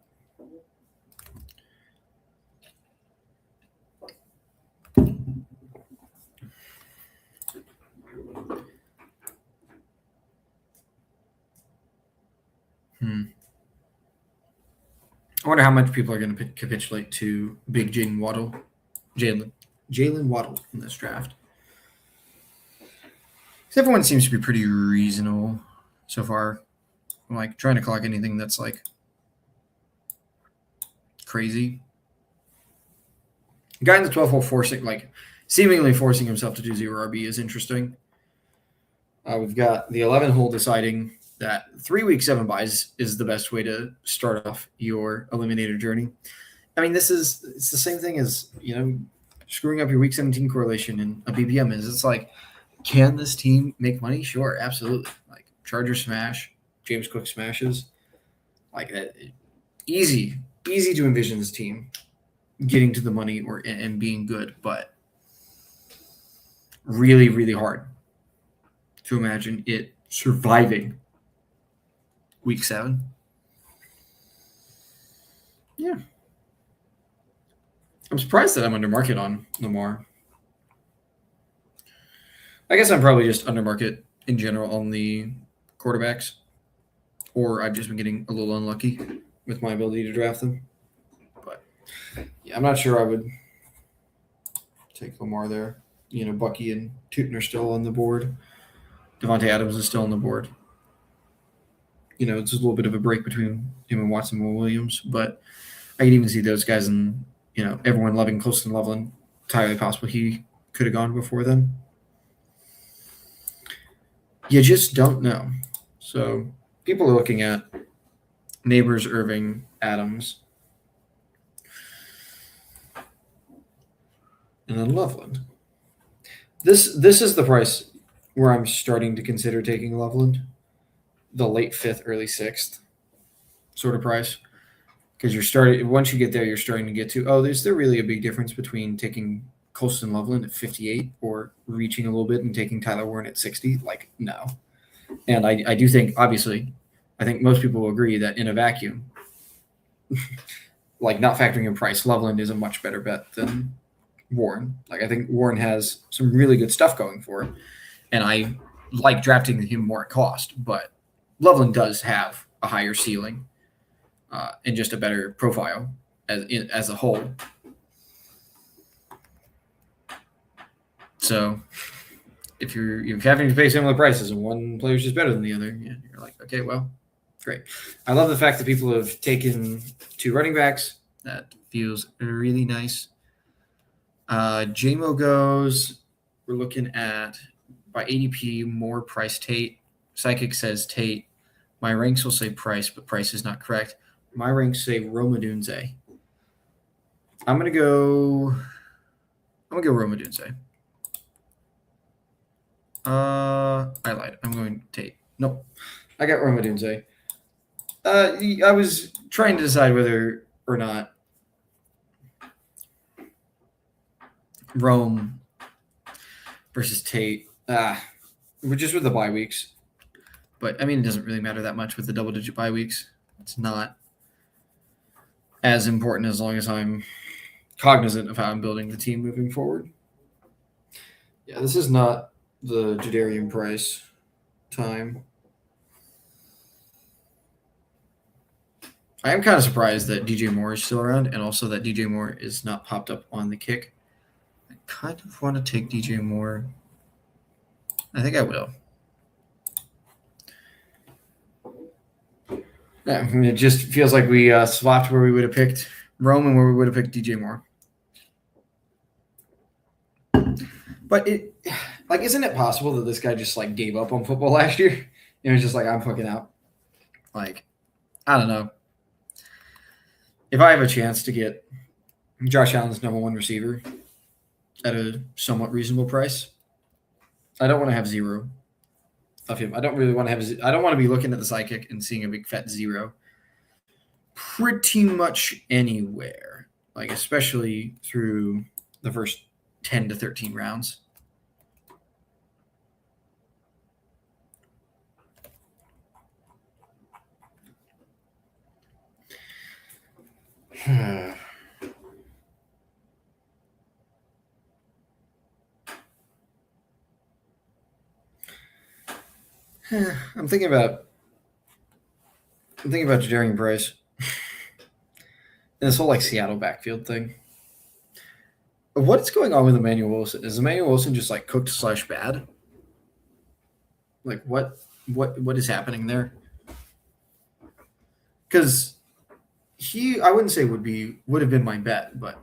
I wonder how much people are going to capitulate to Big Jalen Waddle in this draft. Because everyone seems to be pretty reasonable so far. I'm like trying to clock anything that's like crazy. The guy in the 12 hole seemingly forcing himself to do 0 RB is interesting. We've got the 11 hole deciding that 3 week 7 buys is the best way to start off your Eliminator journey. I mean, it's the same thing as, screwing up your week 17 correlation in a BPM is. It's like, can this team make money? Sure, absolutely. Like Charger smash, James Cook smashes. Like that, easy to envision this team getting to the money and being good, but really, really hard to imagine it surviving week 7. Yeah. I'm surprised that I'm under market on Lamar. I guess I'm probably just under market in general on the quarterbacks, or I've just been getting a little unlucky with my ability to draft them. But yeah, I'm not sure I would take Lamar there. Bucky and Tootin are still on the board. Devontae Adams is still on the board. It's a little bit of a break between him and Watson and Williams, but I can even see those guys and, everyone loving Colston Loveland. Entirely possible he could have gone before then. You just don't know. So people are looking at Neighbors, Irving, Adams, and then Loveland. This is the price where I'm starting to consider taking Loveland, the late 5th, early 6th sort of price. Because once you get there, you're starting to get to, is there really a big difference between taking Colston Loveland at 58 or reaching a little bit and taking Tyler Warren at 60? Like, no. And I do think, obviously, I think most people will agree that in a vacuum, like not factoring in price, Loveland is a much better bet than Warren. Like, I think Warren has some really good stuff going for him, and I like drafting him more at cost, but Loveland does have a higher ceiling and just a better profile as a whole. So if you're having to pay similar prices and one player's just better than the other, yeah, you're like, okay, well, great. I love the fact that people have taken 2 running backs. That feels really nice. JMO goes. We're looking at, by ADP, more Price Tate. Psychic says Tate. My ranks will say Price, but Price is not correct. My ranks say Romadunze. I'm gonna go Romadunze. I lied. I'm going Tate. Nope. I got Romadunze. I was trying to decide whether or not Rome versus Tate. We're just with the bye weeks. But, I mean, it doesn't really matter that much with the double-digit bye weeks. It's not as important as long as I'm cognizant of how I'm building the team moving forward. Yeah, this is not the Jadarian Price time. I am kind of surprised that DJ Moore is still around, and also that DJ Moore is not popped up on the kick. I kind of want to take DJ Moore. I think I will. Yeah, I mean, it just feels like we swapped where we would have picked Rome and where we would have picked DJ Moore. But isn't it possible that this guy just like gave up on football last year? It was just like, I'm fucking out. Like, I don't know. If I have a chance to get Josh Allen's number 1 receiver at a somewhat reasonable price, I don't want to have 0 of him. I don't really want to have. I don't want to be looking at the Psychic and seeing a big fat 0 pretty much anywhere, like especially through the first 10 to 13 rounds. I'm thinking about Jadarian Price and this whole like Seattle backfield thing. What's going on with Emmanuel Wilson? Is Emmanuel Wilson just like cooked / bad? Like what is happening there? Because I wouldn't say would have been my bet, but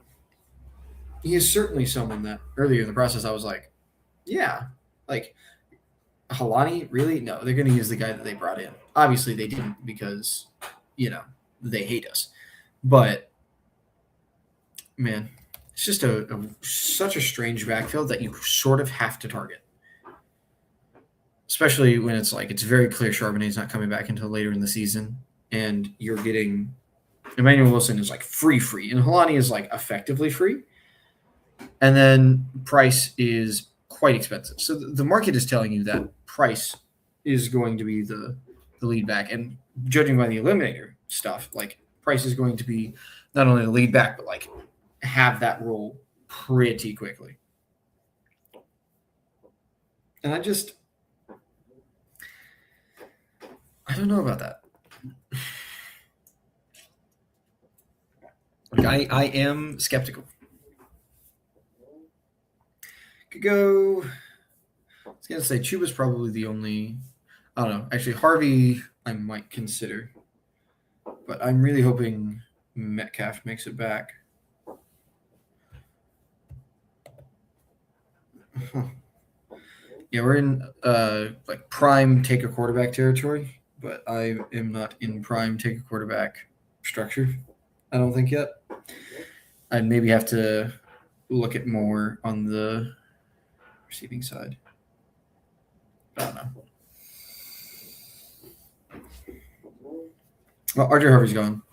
he is certainly someone that earlier in the process I was like, yeah, like Halani, really? No, they're going to use the guy that they brought in. Obviously, they didn't because, they hate us. But, man, it's just such a strange backfield that you sort of have to target. Especially when it's very clear Charbonnet's not coming back until later in the season. And you're getting Emmanuel Wilson is like free, and Halani is like effectively free. And then Price is quite expensive. So the market is telling you that Price is going to be the lead back. And judging by the Eliminator stuff, like Price is going to be not only the lead back, but like have that role pretty quickly. And I don't know about that. Like I am skeptical. Could go. I was gonna say Chuba's probably the only. I don't know. Actually, Harvey I might consider, but I'm really hoping Metcalf makes it back. Yeah, we're in like prime take a quarterback territory, but I am not in prime take a quarterback structure. I don't think yet. I'd maybe have to look at more on the receiving side. I don't know. Well, RJ Harvey's gone.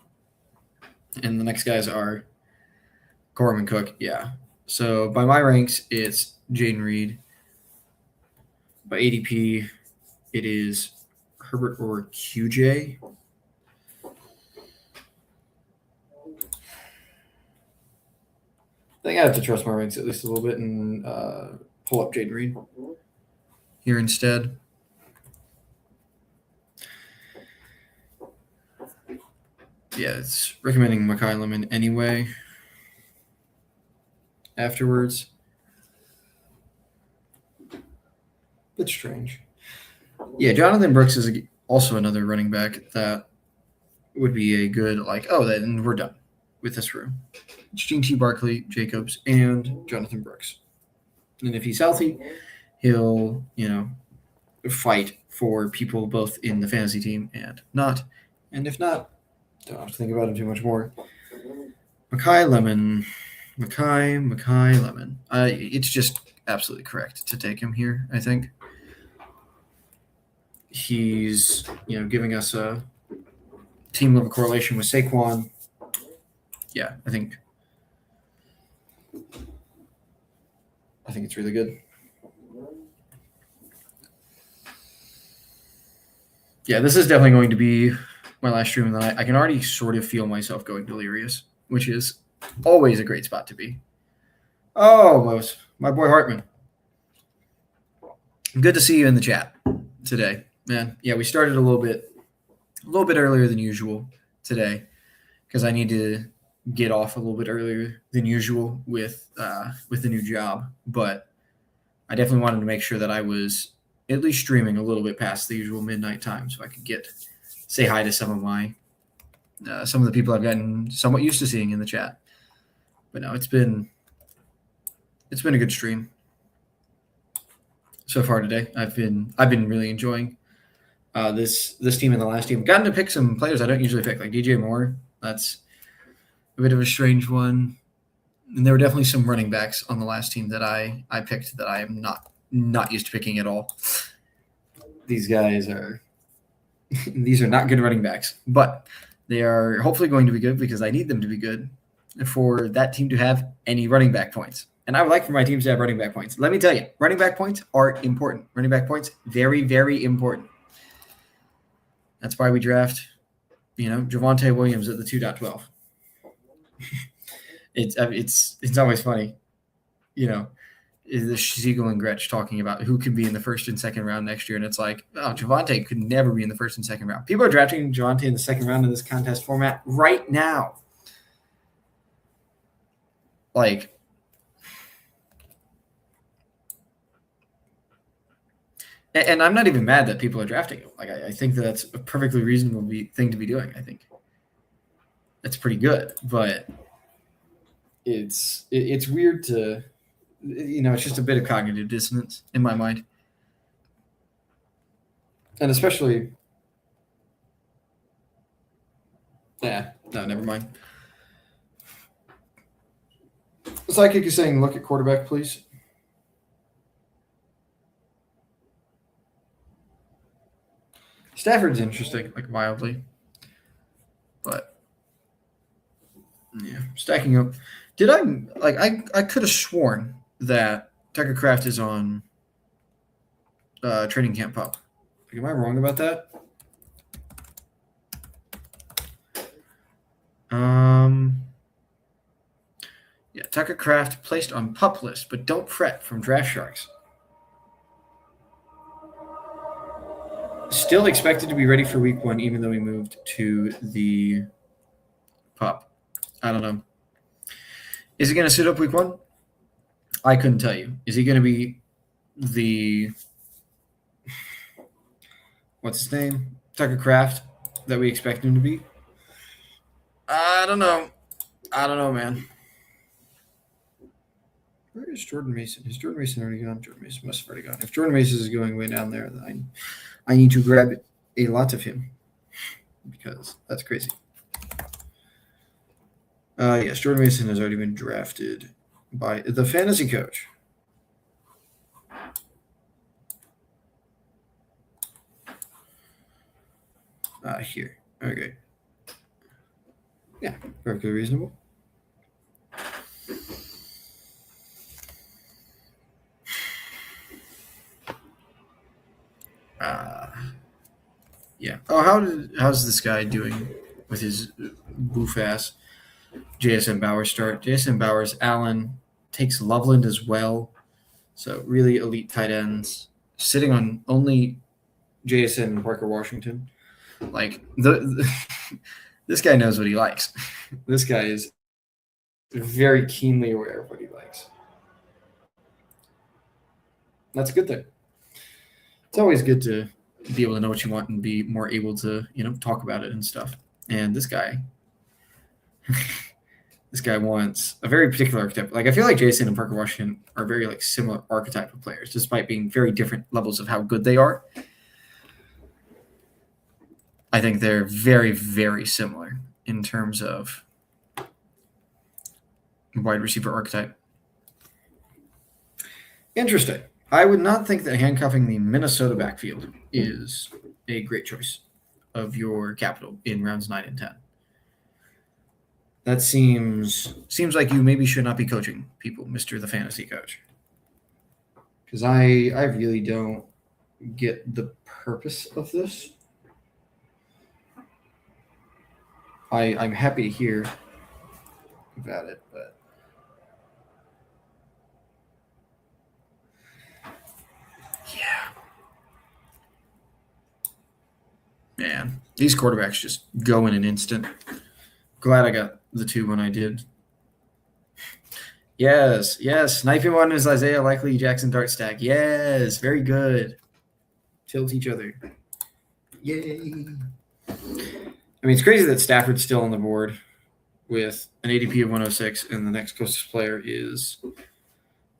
And the next guys are Corum and Cook. Yeah. So by my ranks, it's Jaden Reed. By ADP, it is Herbert or QJ. I think I have to trust my ranks at least a little bit and pull up Jaden Reed here instead. Yeah, it's recommending Makai Lemon anyway. Afterwards. It's strange. Yeah, Jonathan Brooks is also another running back that would be a good, like, oh, then we're done with this room. It's Gene T. Barkley, Jacobs, and Jonathan Brooks. And if he's healthy, he'll, fight for people both in the fantasy team and not. And if not, don't have to think about him too much more. Makai Lemon. It's just absolutely correct to take him here, I think. He's, giving us a team level correlation with Saquon. Yeah, I think it's really good. Yeah, this is definitely going to be my last stream of the night. I can already sort of feel myself going delirious, which is always a great spot to be. Oh, my boy Hartman. Good to see you in the chat today, man. Yeah, we started a little bit earlier than usual today because I need to get off a little bit earlier than usual with the new job. But I definitely wanted to make sure that I was at least streaming a little bit past the usual midnight time so I could say hi to some of the people I've gotten somewhat used to seeing in the chat. But no, it's been a good stream so far today. I've been really enjoying this team and the last team. Gotten to pick some players I don't usually pick, like DJ Moore. That's a bit of a strange one. And there were definitely some running backs on the last team that I picked that I am not used to picking at all. These guys are not good running backs, but they are hopefully going to be good because I need them to be good for that team to have any running back points. And I would like for my teams to have running back points. Let me tell you, running back points are important. Running back points, very, very important. That's why we draft, Javonte Williams at the 2.12. It's always funny, the Siegel and Gretsch talking about who could be in the first and second round next year. And it's like, oh, Javonte could never be in the first and second round. People are drafting Javonte in the second round in this contest format right now. Like, and I'm not even mad that people are drafting him. Like, I think that's a perfectly reasonable thing to be doing. I think that's pretty good, but it's weird to, it's just a bit of cognitive dissonance in my mind. And especially, no, never mind. Psychic is saying, look at quarterback, please. Stafford's interesting, like wildly. But, yeah, stacking up. I could have sworn that Tucker Kraft is on training camp pup. Am I wrong about that? Yeah, Tucker Kraft placed on pup list, but don't fret from Draft Sharks. Still expected to be ready for week 1, even though we moved to the pup. I don't know. Is he going to suit up week 1? I couldn't tell you. Is he going to be the what's his name? Tucker Kraft that we expect him to be? I don't know. Man. Where is Jordan Mason? Is Jordan Mason already gone? Jordan Mason must have already gone. If Jordan Mason is going way down there, then I need to grab a lot of him because that's crazy. Yes, Jordan Mason has already been drafted by the fantasy coach. Here. Okay. Yeah, perfectly reasonable. Yeah. Oh, how's this guy doing with his boof ass JSN Bowers start? JSN Bowers, Allen takes Loveland as well. So really elite tight ends sitting on only JSN and Parker Washington. Like this guy knows what he likes. This guy is very keenly aware of what he likes. That's a good thing. it's always good to be able to know what you want and be more able to, talk about it and stuff. And this guy, this guy wants a very particular archetype. Like I feel like Jason and Parker Washington are very like similar archetype of players, despite being very different levels of how good they are. I think they're very, very similar in terms of wide receiver archetype. Interesting. I would not think that handcuffing the Minnesota backfield is a great choice of your capital in rounds 9 and 10. That seems like you maybe should not be coaching people, Mr. the Fantasy Coach. Because I really don't get the purpose of this. I'm happy to hear about it, but yeah. Man, these quarterbacks just go in an instant. Glad I got the 2 when I did. Yes. Sniping one is Isaiah Likely, Jackson Dart stack. Yes, very good. Tilt each other. Yay. I mean, it's crazy that Stafford's still on the board with an ADP of 106, and the next closest player is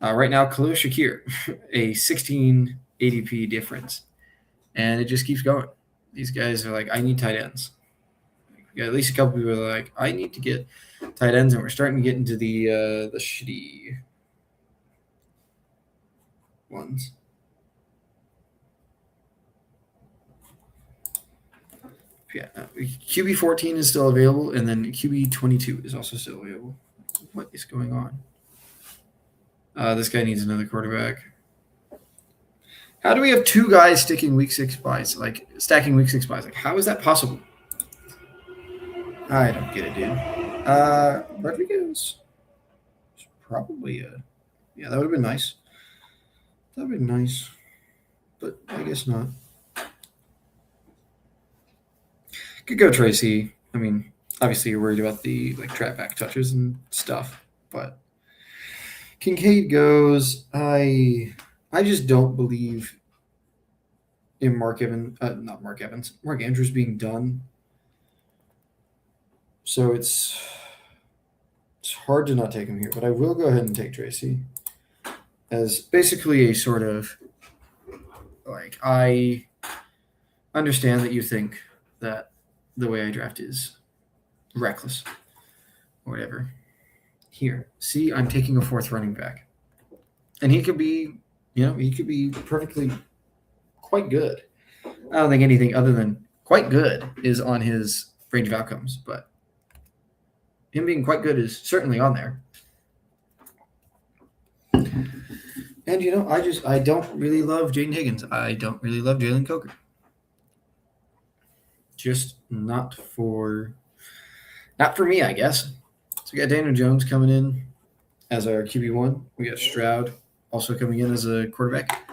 right now Khalil Shakir, a 16 ADP difference. And it just keeps going. These guys are like, I need tight ends. We got at least a couple people are like, I need to get tight ends, and we're starting to get into the shitty ones. Yeah, QB 14 is still available, and then QB 22 is also still available. What is going on? This guy needs another quarterback. How do we have 2 guys sticking week 6 buys, like stacking week 6 buys? Like, how is that possible? I don't get it, dude. Rodriguez is probably yeah, that would have been nice. That would have been nice, but I guess not. Could go Tracy. I mean, obviously you're worried about the like trap back touches and stuff, but Kincaid goes. I just don't believe in Mark Andrews being done. So it's hard to not take him here, but I will go ahead and take Tracy as basically a sort of like, I understand that you think that the way I draft is reckless or whatever. Here, see, I'm taking a 4th running back, and he could be perfectly quite good. I don't think anything other than quite good is on his range of outcomes, but him being quite good is certainly on there. And, I don't really love Jaden Higgins. I don't really love Jalen Coker. Just not for me, I guess. So we got Daniel Jones coming in as our QB1. We got Stroud also coming in as a quarterback.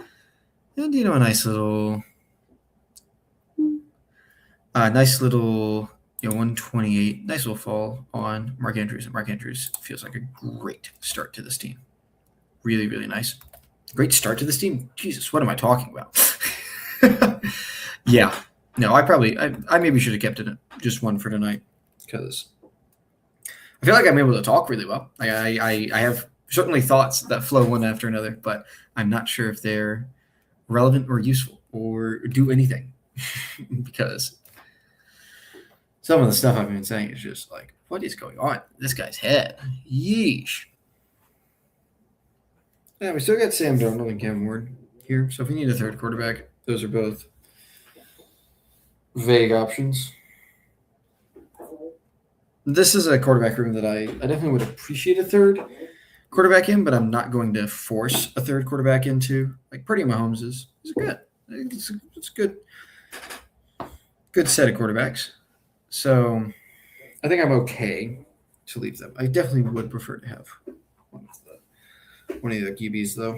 And, a nice little 128, nice little fall on Mark Andrews. And Mark Andrews feels like a great start to this team. Really, really nice. Great start to this team. Jesus, what am I talking about? Yeah. No, I maybe should have kept it just one for tonight, because I feel like I'm able to talk really well. I have certainly thoughts that flow one after another, but I'm not sure if they're relevant or useful or do anything because some of the stuff I've been saying is just like, what is going on in this guy's head? Yeesh. Yeah, we still got Sam Darnold and Cam Ward here. So if we need a 3rd quarterback, those are both vague options. This is a quarterback room that I definitely would appreciate a 3rd quarterback in, but I'm not going to force a 3rd quarterback into. Like Purdy and Mahomes is good. It's good set of quarterbacks. So I think I'm okay to leave them. I definitely would prefer to have one of the QBs though.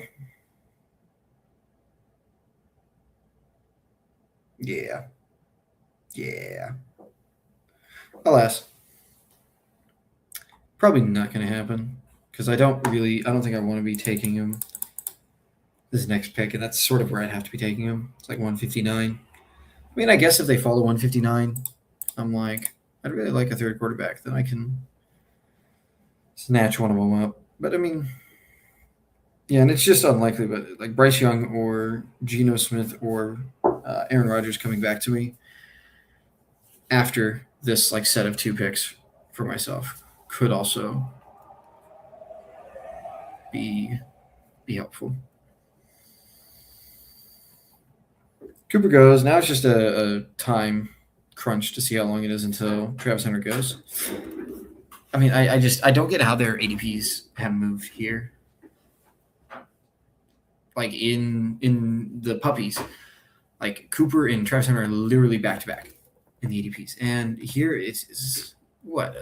Yeah. Alas. Probably not going to happen because I don't think I want to be taking him this next pick, and that's sort of where I'd have to be taking him. It's like 159. I mean, I guess if they follow 159, I'm like, I'd really like a third quarterback. Then I can snatch one of them up. But I mean, yeah, and it's just unlikely. But like Bryce Young or Geno Smith or Aaron Rodgers coming back to me after this like set of 2 picks for myself could also be helpful. Cooper goes. Now it's just a time crunch to see how long it is until Travis Hunter goes. I mean, I don't get how their ADPs have moved here. Like in the puppies, like Cooper and Travis Hunter are literally back to back in the ADPs, and here it's what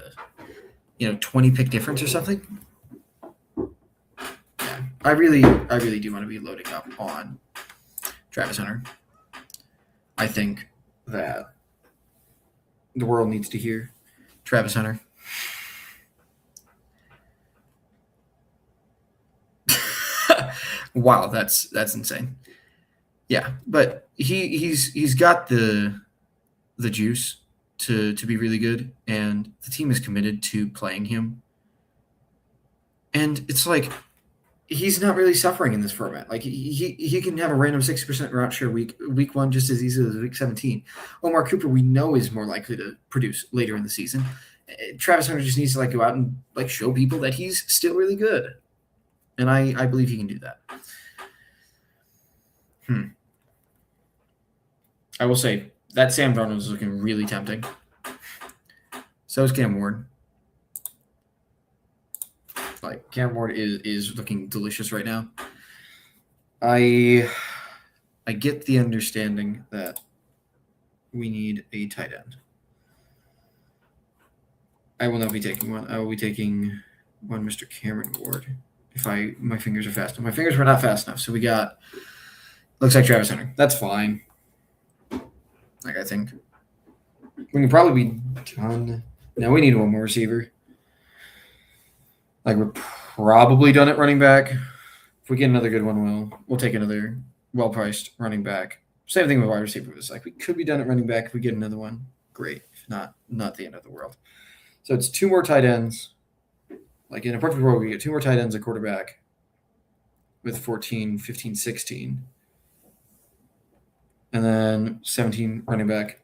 20 pick difference or something. Yeah, I really do want to be loading up on Travis Hunter. I think that the world needs to hear Travis Hunter. Wow, that's insane. Yeah, but he's got the juice to be really good, and the team is committed to playing him. And it's like he's not really suffering in this format. Like he can have a random 60% route share week 1 just as easily as week 17. Omar Cooper we know is more likely to produce later in the season. Travis Hunter just needs to like go out and like show people that he's still really good. And I believe he can do that. I will say that Sam Darnold is looking really tempting. So is Cam Ward. Like Cam Ward is looking delicious right now. I get the understanding that we need a tight end. I will not be taking one. I will be taking one Mr. Cameron Ward. If my fingers are fast enough. My fingers were not fast enough. So we got looks like Travis Hunter. That's fine. Like I think we can probably be done. Now we need one more receiver. Like we're probably done at running back. If we get another good one, we'll take another well-priced running back. Same thing with wide receiver. It's like we could be done at running back. If we get another one, great. If not the end of the world. So it's 2 more tight ends. Like in a perfect world, we get 2 more tight ends, a quarterback with 14, 15, 16. And then 17 running back,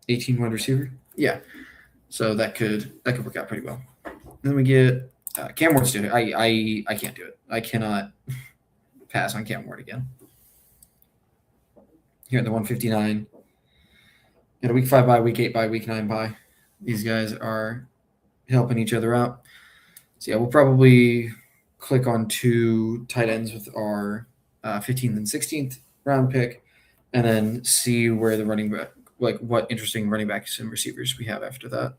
18 wide receiver. Yeah. So that could work out pretty well. Then we get Cam Ward's doing it. I can't do it. I cannot pass on Cam Ward again. Here at the 159. In a week 5 bye, week 8 bye, week 9 bye. These guys are helping each other out. So yeah, we'll probably click on 2 tight ends with our 15th and 16th round pick, and then see where the running back, like what interesting running backs and receivers we have after that.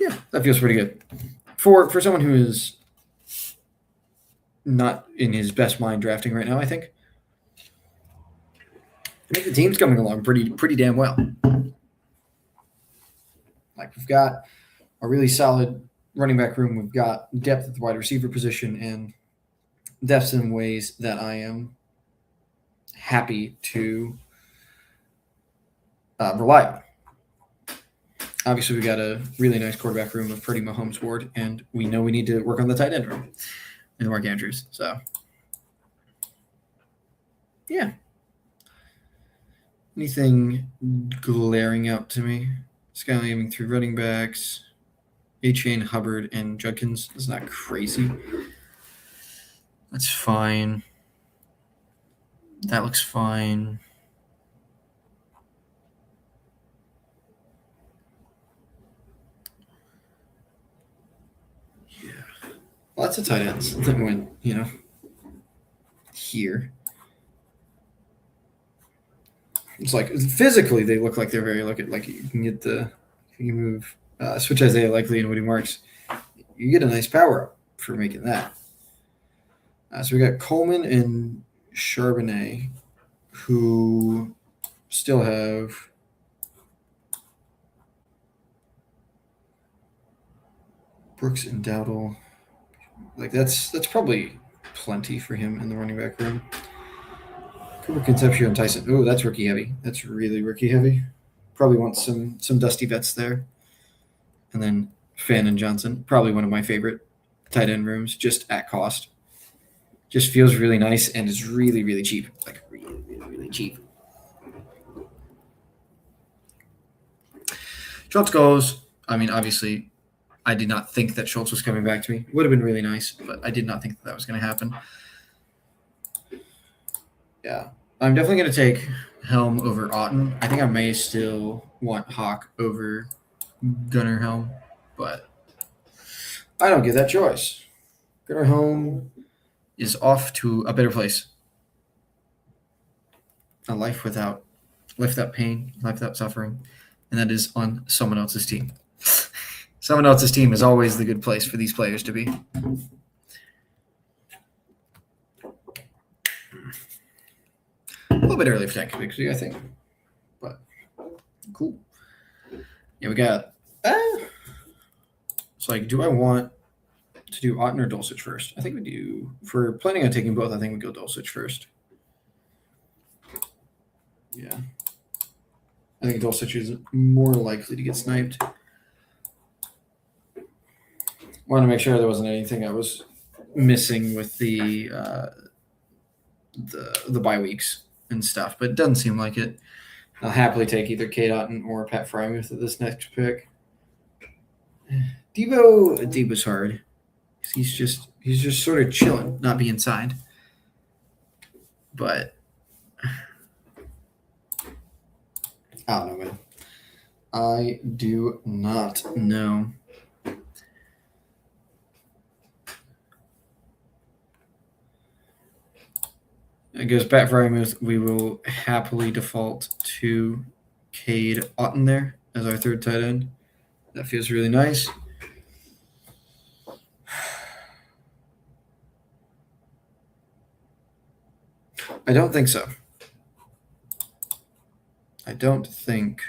Yeah, that feels pretty good. For someone who is not in his best mind drafting right now, I think the team's coming along pretty damn well. Like we've got a really solid running back room. We've got depth at the wide receiver position and depth in ways that I am happy to rely on. Obviously, we got a really nice quarterback room of Purdy, Mahomes, Ward, and we know we need to work on the tight end room in Mark Andrews. So, yeah. Anything glaring out to me? Sky aiming through running backs, A-Chain, Hubbard, and Judkins. That's not crazy. That's fine. That looks fine. Yeah. Lots of tight ends that went, here. It's like physically they look like they're very like you can get you move switch Isaiah Likely and Woody Marks, you get a nice power up for making that. So we got Coleman and Charbonnet, who still have Brooks and Dowdle. Like that's probably plenty for him in the running back room. Cooper Concepcion, Tyson. Oh, that's rookie heavy. That's really rookie heavy. Probably want some dusty vets there. And then Fan and Johnson, probably one of my favorite tight end rooms, just at cost. Just feels really nice and is really, really cheap. Like really, really, really cheap. Schultz goes. I mean, obviously, I did not think that Schultz was coming back to me. It would have been really nice, but I did not think that was going to happen. Yeah. I'm definitely going to take Helm over Otten. I think I may still want Hawk over Gunnar Helm, but I don't get that choice. Gunnar Helm is off to a better place. A life without pain, life without suffering, and that is on someone else's team. Someone else's team is always the good place for these players to be. A little bit early for Tank Victory, I think, but cool. Yeah, we got. It's like, do I want to do Otten or Dulcich first? I think we do. For planning on taking both, I think we go Dulcich first. Yeah. I think Dulcich is more likely to get sniped. Want to make sure there wasn't anything I was missing with the bye weeks and stuff, but it doesn't seem like it. I'll happily take either Kate Otten or Pat Frymuth at this next pick. Debo's hard. He's just sort of chilling, not being signed. But I don't know, man. I do not know. It goes Pat Frymuth. We will happily default to Cade Otten there as our third tight end. That feels really nice. I don't think so. I don't think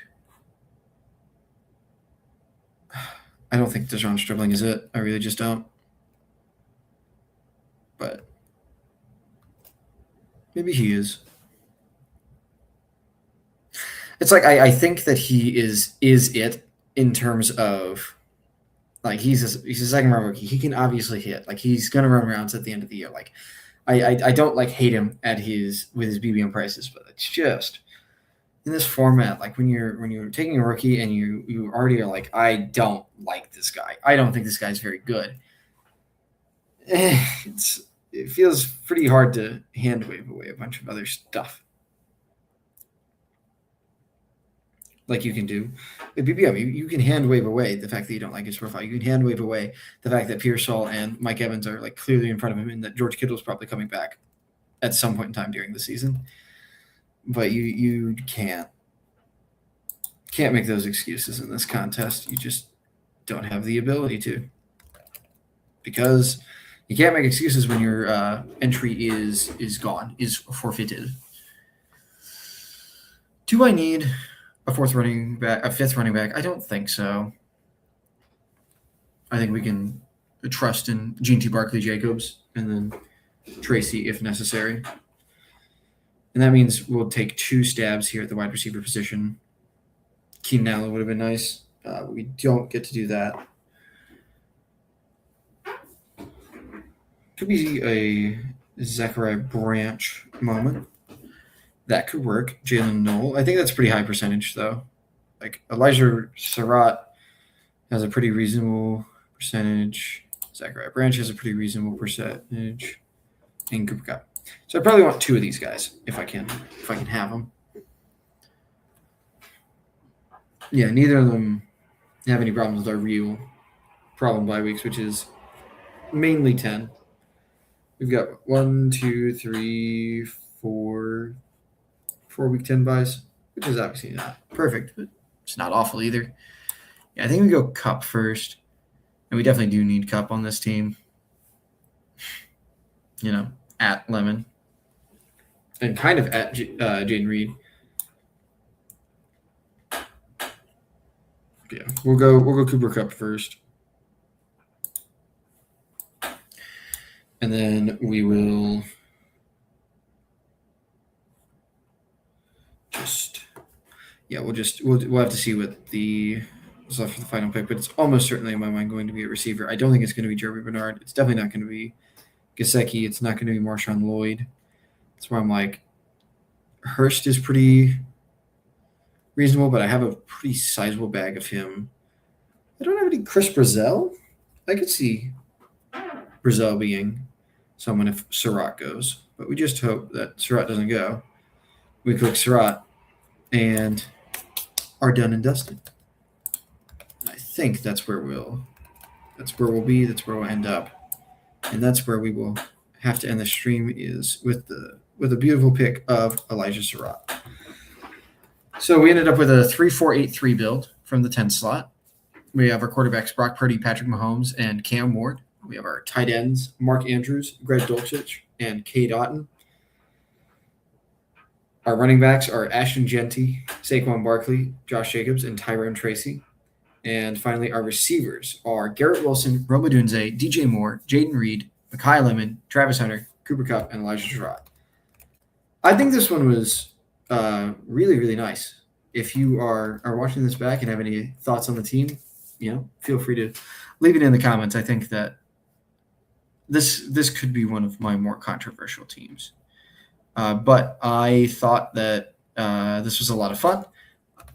Dejon Stribling is it. I really just don't. But maybe he is. It's like I think that he is it in terms of like he's a second round rookie. He can obviously hit. Like he's gonna run rounds at the end of the year. Like I don't like hate him at with his BBM prices, but it's just in this format, like when you're taking a rookie and you already are like, I don't like this guy. I don't think this guy's very good. It feels pretty hard to hand wave away a bunch of other stuff. Like you can do with BBM, you can hand wave away the fact that you don't like his profile. You can hand wave away the fact that Pearsall and Mike Evans are like clearly in front of him, and that George Kittle is probably coming back at some point in time during the season. But you can't make those excuses in this contest. You just don't have the ability to, because you can't make excuses when your entry is gone, is forfeited. Do I need a fifth running back? I don't think so. I think we can trust in Gene T. Barkley Jacobs and then Tracy if necessary. And that means we'll take 2 stabs here at the wide receiver position. Keenan Allen would have been nice. We don't get to do that. Could be a Zachariah Branch moment. That could work. Jalen Knoll. I think that's pretty high percentage, though. Like Elijah Surratt has a pretty reasonable percentage. Zachariah Branch has a pretty reasonable percentage. And Cooper Kupp. So I probably want 2 of these guys if I can have them. Yeah, neither of them have any problems with our real problem bye weeks, which is mainly 10. We've got 1, 2, 3, 4 week 10 buys, which is obviously not perfect, but it's not awful either. Yeah, I think we go Kupp first, and we definitely do need Kupp on this team. At Lemon, and kind of at Jaden Reed. Yeah, we'll go Cooper Kupp first. And then we will we'll have to see what the is left for the final pick, but it's almost certainly in my mind going to be a receiver. I don't think it's going to be Jeremy Bernard. It's definitely not going to be Gesicki. It's not going to be Marshawn Lloyd. That's where I'm like, Hurst is pretty reasonable, but I have a pretty sizable bag of him. I don't have any Chris Brazzell. I could see Brazzell being someone if Surratt goes, but we just hope that Surratt doesn't go. We click Surratt and are done and dusted. I think that's where we'll be. That's where we'll end up, and that's where we will have to end the stream is with a beautiful pick of Elijah Surratt. So we ended up with a 3-4-8-3 build from the 10 slot. We have our quarterbacks Brock Purdy, Patrick Mahomes, and Cam Ward. We have our tight ends Mark Andrews, Greg Dulcich, and Cade Otton. Our running backs are Ashton Genty, Saquon Barkley, Josh Jacobs, and Tyrone Tracy. And finally, our receivers are Garrett Wilson, Rome Odunze, DJ Moore, Jaden Reed, Mekhi Lemon, Travis Hunter, Cooper Kupp, and Elijah Surratt. I think this one was really, really nice. If you are watching this back and have any thoughts on the team, feel free to leave it in the comments. I think that this could be one of my more controversial teams. But I thought that this was a lot of fun,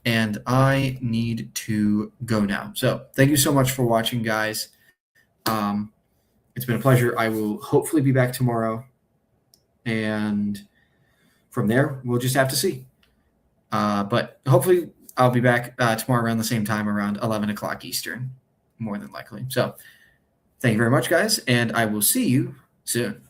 and I need to go now. So thank you so much for watching, guys. It's been a pleasure. I will hopefully be back tomorrow, and from there, we'll just have to see. But hopefully I'll be back tomorrow around the same time, around 11 o'clock Eastern, more than likely. So thank you very much, guys, and I will see you soon.